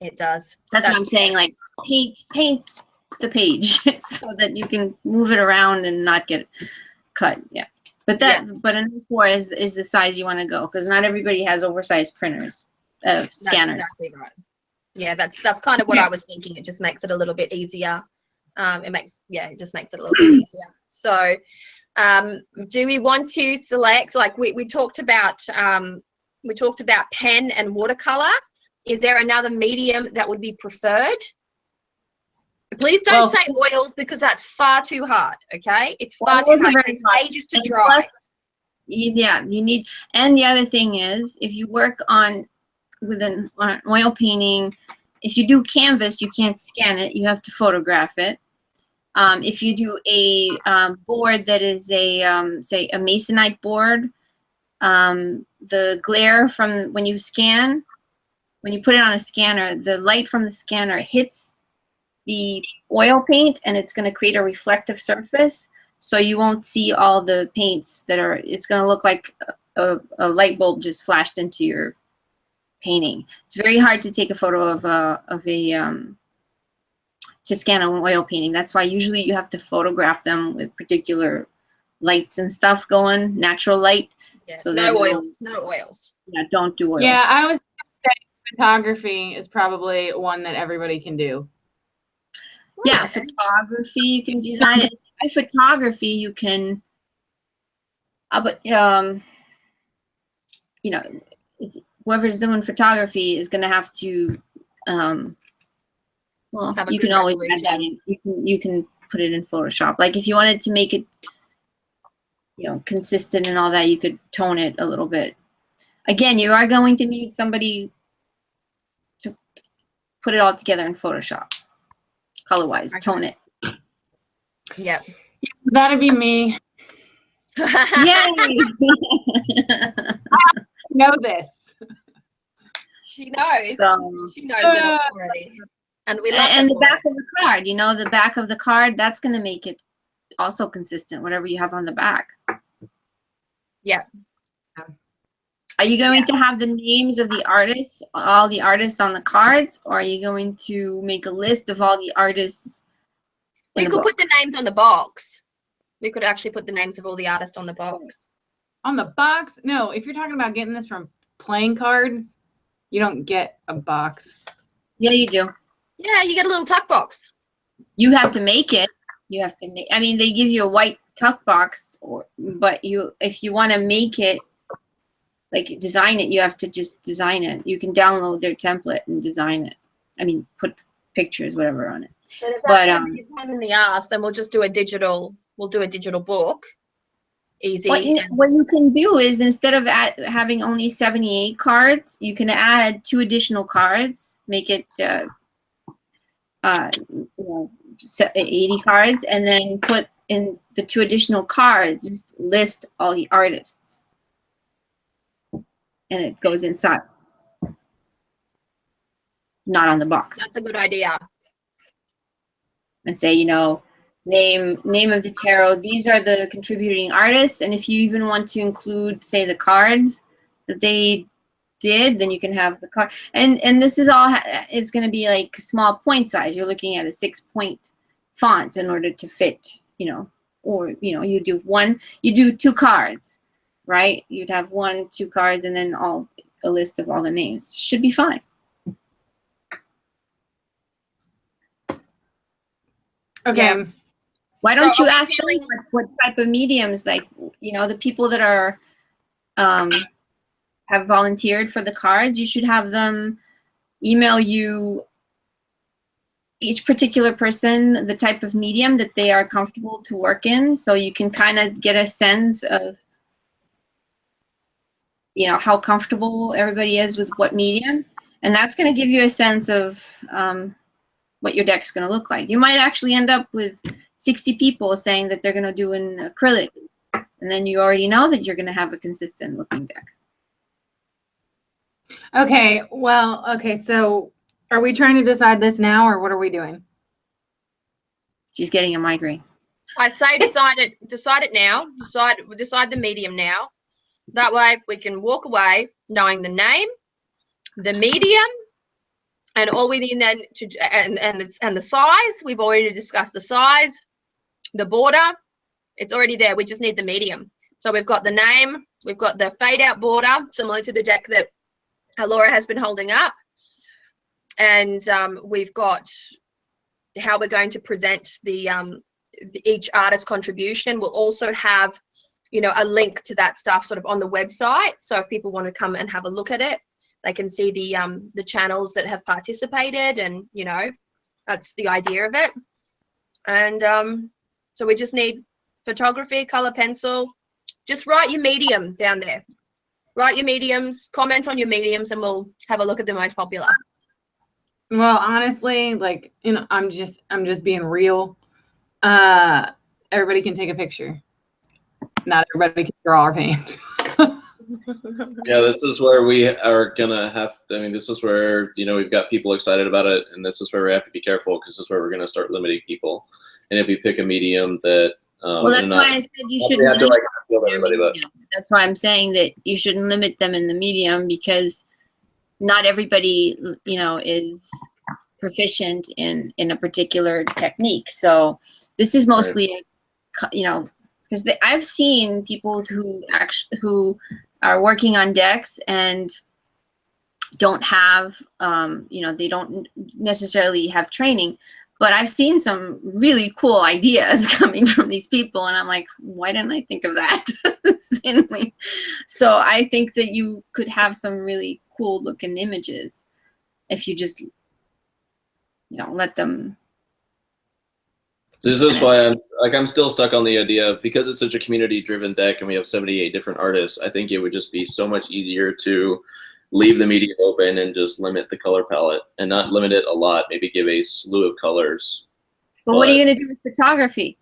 It does. That's what I'm saying, like paint the page so that you can move it around and not get cut. Yeah. But but an A4 is the size you want to go, because not everybody has oversized printers, scanners. That's exactly right. Yeah, that's kind of what I was thinking. It just makes it a little bit easier. It just makes it a little bit easier. So do we want to select, like we talked about pen and watercolor. Is there another medium that would be preferred? Please don't say oils, because that's far too hard. Okay, it's far too hard. It takes ages to dry. Plus, yeah, you need. And the other thing is, if you work on an oil painting, if you do canvas, you can't scan it. You have to photograph it. If you do a board that is a say a masonite board, the glare from when you scan, when you put it on a scanner, the light from the scanner hits the oil paint and it's going to create a reflective surface. So you won't see all the paints that are, it's going to look like a light bulb just flashed into your painting. It's very hard to take a photo of to scan an oil painting. That's why usually you have to photograph them with particular lights and stuff going, natural light. Yeah, so no oils. Yeah, don't do oils. Yeah, I was saying photography is probably one that everybody can do. Yeah, photography, you can do that. And by photography, you can, but you know, whoever's doing photography is going to have to, well, you can always add that in. You can put it in Photoshop. Like if you wanted to make it, you know, consistent and all that, you could tone it a little bit. Again, you are going to need somebody to put it all together in Photoshop. Color-wise, tone it. Yeah. That'd be me. Yay! I know this. She knows. So, she knows it already. And we love and the back of the card, you know, the back of the card, that's going to make it also consistent, whatever you have on the back. Yeah. Are you going to have the names of the artists, all the artists on the cards, or are you going to make a list of all the artists? We could put the names on the box. We could actually put the names of all the artists on the box. On the box? No, if you're talking about getting this from playing cards, you don't get a box. Yeah, you do. Yeah, you get a little tuck box. You have to make it. You have to make. I mean, they give you a white tuck box, but if you want to make it, like design it, you have to just design it. You can download their template and design it. I mean, put pictures, whatever, on it. But if it's in the ass, then we'll just do a digital. We'll do a digital book. Easy. What you can do is, instead of having only 78 cards, you can add 2 additional cards. Make it 80 cards, and then put in the 2 additional cards. Just list all the artists. And it goes inside, not on the box. That's a good idea. And say, you know, name of the tarot. These are the contributing artists, and if you even want to include, say, the cards that they did, then you can have the card. And this is all is going to be like small point size. You're looking at a 6-point font in order to fit, you know, or you know, you do 2 cards. right? You'd have 1, 2 cards and then a list of all the names. Should be fine. Okay. Yeah. Why don't So you are we ask them feeling- what type of mediums, like, you know, the people that are have volunteered for the cards, you should have them email you, each particular person, the type of medium that they are comfortable to work in, so you can kind of get a sense of, you know, how comfortable everybody is with what medium, and that's going to give you a sense of what your deck's going to look like. You might actually end up with 60 people saying that they're going to do an acrylic, and then you already know that you're going to have a consistent looking deck. Okay, well, okay, so are we trying to decide this now, or what are we doing? She's getting a migraine. I say decide it now. Decide the medium now. That way we can walk away knowing the name, the medium, and all we need then to and the size. We've already discussed the size, the border. It's already there. We just need the medium. So we've got the name, we've got the fade out border, similar to the deck that Allorah has been holding up, and we've got how we're going to present the each artist contribution. We'll also have, you know, a link to that stuff sort of on the website. So if people want to come and have a look at it, they can see the channels that have participated, and, you know, that's the idea of it. And so we just need photography, color pencil. Just write your medium down there. Write your mediums, comment on your mediums, and we'll have a look at the most popular. Well, honestly, like, you know, I'm just being real. Everybody can take a picture. Not everybody can draw or paint. Yeah, this is where we are gonna have. I mean, this is where, you know, we've got people excited about it, and this is where we have to be careful, because this is where we're gonna start limiting people. And if we pick a medium that, Well, that's why I said you shouldn't. we have to, limit like, field everybody, but That's why I'm saying that you shouldn't limit them in the medium, because not everybody, you know, is proficient in a particular technique. So this is mostly, you know, because I've seen people who are working on decks and don't have, you know, they don't necessarily have training, but I've seen some really cool ideas coming from these people, and I'm like, why didn't I think of that? So I think that you could have some really cool looking images if you just, you know, let them. this is why I'm still stuck on the idea of, because it's such a community-driven deck and we have 78 different artists, I think it would just be so much easier to leave the medium open and just limit the color palette, and not limit it a lot. Maybe give a slew of colors. But what are you going to do with photography?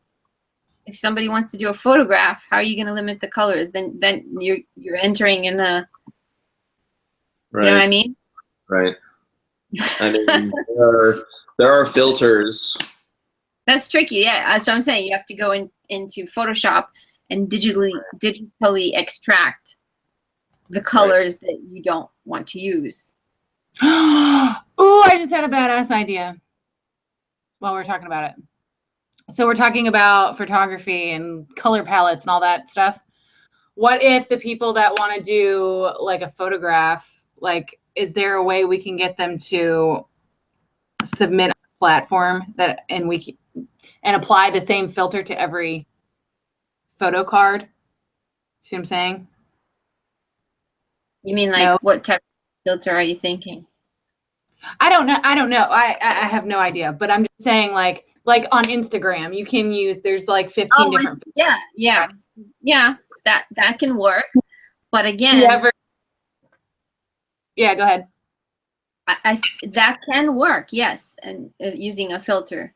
If somebody wants to do a photograph, how are you going to limit the colors? Then you're entering in a. Right. You know what I mean? Right. I mean, there are filters. That's tricky. Yeah, that's what I'm saying. You have to go into Photoshop and digitally extract the colors that you don't want to use. Oh, I just had a badass idea while we're talking about it. So we're talking about photography and color palettes and all that stuff. What if the people that want to do like a photograph, like, is there a way we can get them to submit a platform that, and we can, and apply the same filter to every photo card? See what I'm saying? You mean like No. what type of filter are you thinking? I don't know. I have no idea, but I'm just saying, like on Instagram, you can use, there's like 15 different. Yeah. That can work. But again, yeah, go ahead. That can work, yes, and using a filter.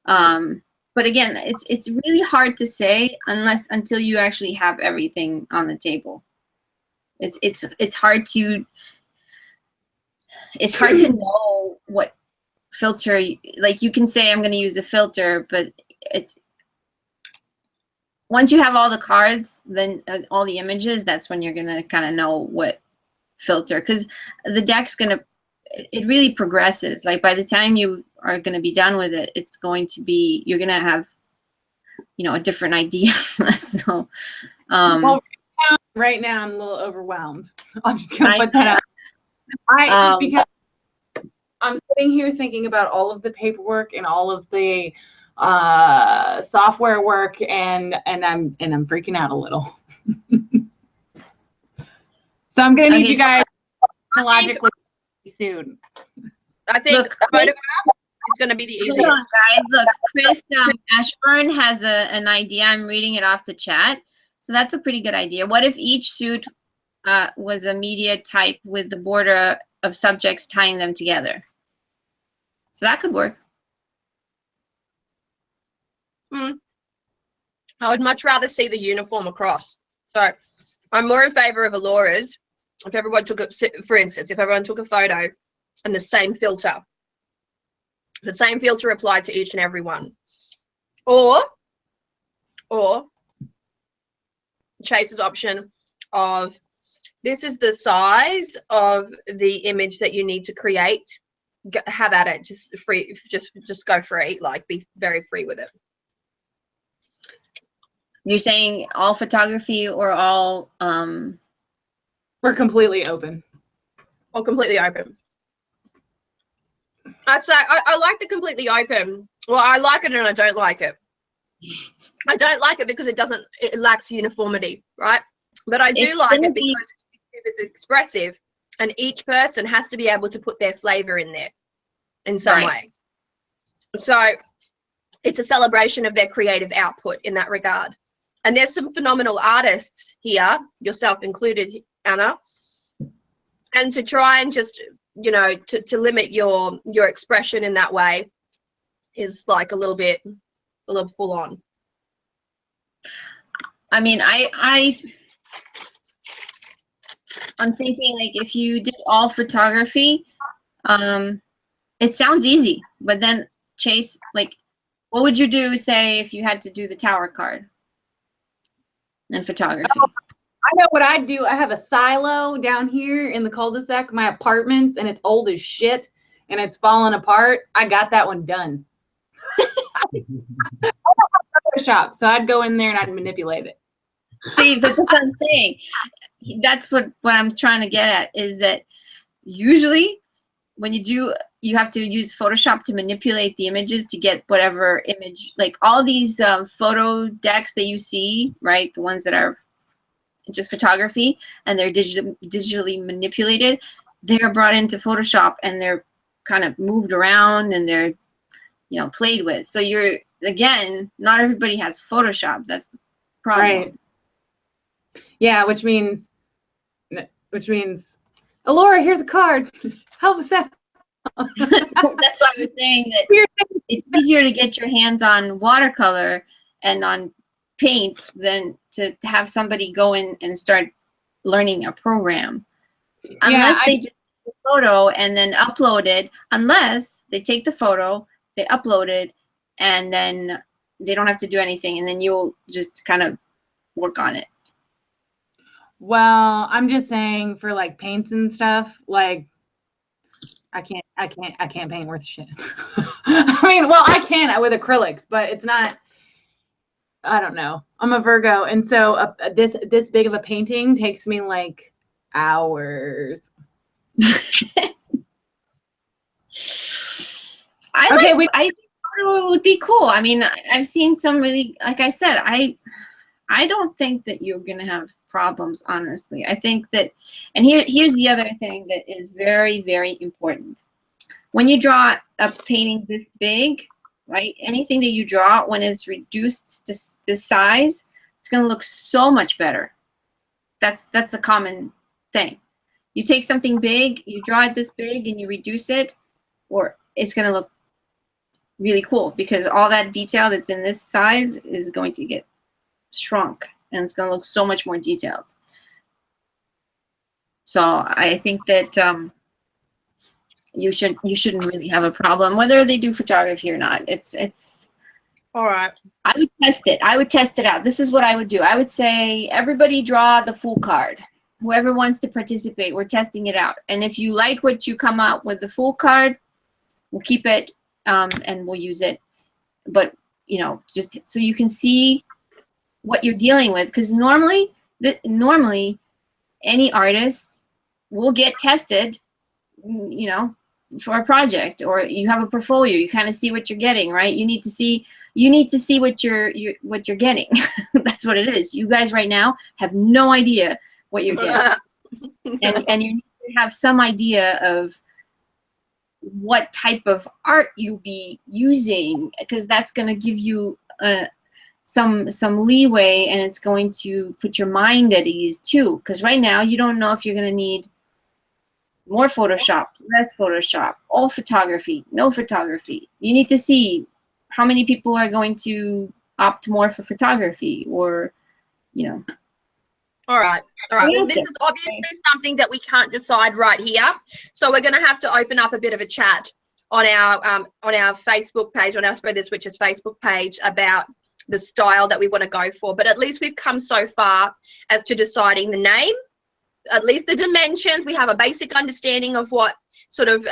But again, it's really hard to say until you actually have everything on the table. It's hard to know what filter, like, you can say I'm going to use a filter, but it's once you have all the cards, then all the images, that's when you're going to kind of know what filter, because the deck's going to, it really progresses. Like, by the time you are going to be done with it, it's going to be, you're going to have, you know, a different idea. So Well, Right now, I'm a little overwhelmed. I'm just gonna put that out. Because I'm sitting here thinking about all of the paperwork and all of the software work, and I'm freaking out a little. So I'm gonna need you guys logically soon. I think a photograph is going to be the easiest. Hold on, guys. Look, Chris Ashburn has an idea. I'm reading it off the chat. So that's a pretty good idea. What if each suit was a media type with the border of subjects tying them together? So that could work. I would much rather see the uniform across. So I'm more in favor of Allorah's. If everyone took it, for instance, if everyone took a photo and the same filter applied to each and every one, or Chase's option of this is the size of the image that you need to create. Have at it, just free, just go free, like be very free with it. You're saying all photography or all we're completely open. Or completely open. I'd say I like the completely open. Well, I like it and I don't like it. I don't like it because it lacks uniformity, right? But I do like it because it's expressive and each person has to be able to put their flavor in there in some way. So it's a celebration of their creative output in that regard. And there's some phenomenal artists here, yourself included, Anna. And to try and just, you know, to limit your expression in that way is like a little full on. I mean, I'm thinking like if you did all photography, it sounds easy, but then Chase, like, what would you do, say, if you had to do the tower card and photography? I know what I'd do. I have a silo down here in the cul-de-sac of my apartments, and it's old as shit, and it's falling apart. I got that one done. Photoshop, so I'd go in there and I'd manipulate it. See, but that's what I'm saying. That's what I'm trying to get at, is that usually when you do, you have to use Photoshop to manipulate the images to get whatever image, like all these photo decks that you see, right? The ones that are just photography and they're digitally manipulated, they're brought into Photoshop and they're kind of moved around and they're, you know, played with. So you're, again, not everybody has Photoshop. That's the problem. Right. Yeah, which means, Allorah, here's a card. Help us out. That's why I was saying that it's easier to get your hands on watercolor and on paints than to have somebody go in and start learning a program. Unless they just take the photo and then upload it, unless they take the photo, they upload it, and then they don't have to do anything, and then you'll just kind of work on it. Well, I'm just saying for like paints and stuff, like I can't paint worth shit. I mean, well, I can with acrylics, but it's not, I don't know. I'm a Virgo, and so this big of a painting takes me like hours. I think it would be cool. I mean, I've seen some really, like I said, I don't think that you're gonna have problems, honestly. I think that, and here's the other thing that is very, very important. When you draw a painting this big, right? Anything that you draw, when it's reduced to this size, it's gonna look so much better. That's a common thing. You take something big, you draw it this big, and you reduce it, or it's gonna look really cool because all that detail that's in this size is going to get shrunk, and it's going to look so much more detailed. So I think that you shouldn't really have a problem whether they do photography or not. It's all right. I would test it. I would test it out. This is what I would do. I would say, everybody draw the full card. Whoever wants to participate, we're testing it out. And if you like what you come out with the full card, we'll keep it and we'll use it. But, you know, just so you can see what you're dealing with, because normally normally any artist will get tested, you know, for a project, or you have a portfolio, you kind of see what you're getting, right? You need to see what you're getting. That's what it is. You guys right now have no idea what you're getting. and you need to have some idea of what type of art you'll be using, because that's going to give you some leeway, and it's going to put your mind at ease too, because right now you don't know if you're going to need more Photoshop, less Photoshop, all photography, no photography. You need to see how many people are going to opt more for photography, or, you know. All right. Well, this is obviously something that we can't decide right here. So we're going to have to open up a bit of a chat on our Facebook page, on our Spread the Switches Facebook page, about the style that we want to go for. But at least we've come so far as to deciding the name, at least the dimensions. We have a basic understanding of what sort of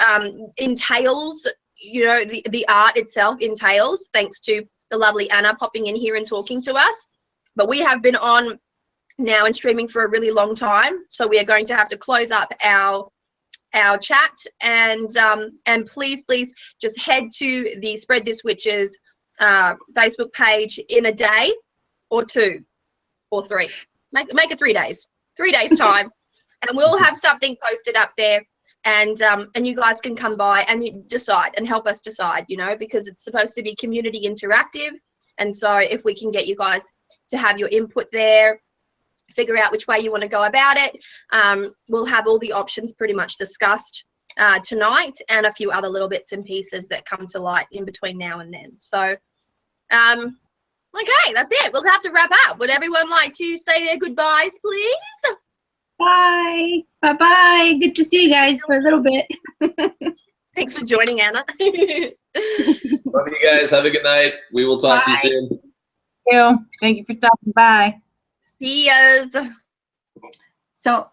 entails, you know, the art itself entails, thanks to the lovely Anna popping in here and talking to us. But we have been on now and streaming for a really long time, so we are going to have to close up our chat, and please just head to the Spread This Witches Facebook page in a day or 2 or 3. Make it 3 days. 3 days time, and we'll have something posted up there, and you guys can come by and you decide and help us decide, you know, because it's supposed to be community interactive. And so if we can get you guys to have your input there, figure out which way you want to go about it, we'll have all the options pretty much discussed tonight, and a few other little bits and pieces that come to light in between now and then. So okay, that's it. We'll have to wrap up. Would everyone like to say their goodbyes, please? Bye. Bye-bye. Good to see you guys for a little bit. Thanks for joining, Anna. Love you guys. Have a good night. We will talk to you soon. Thank you. Thank you for stopping by. See yas. So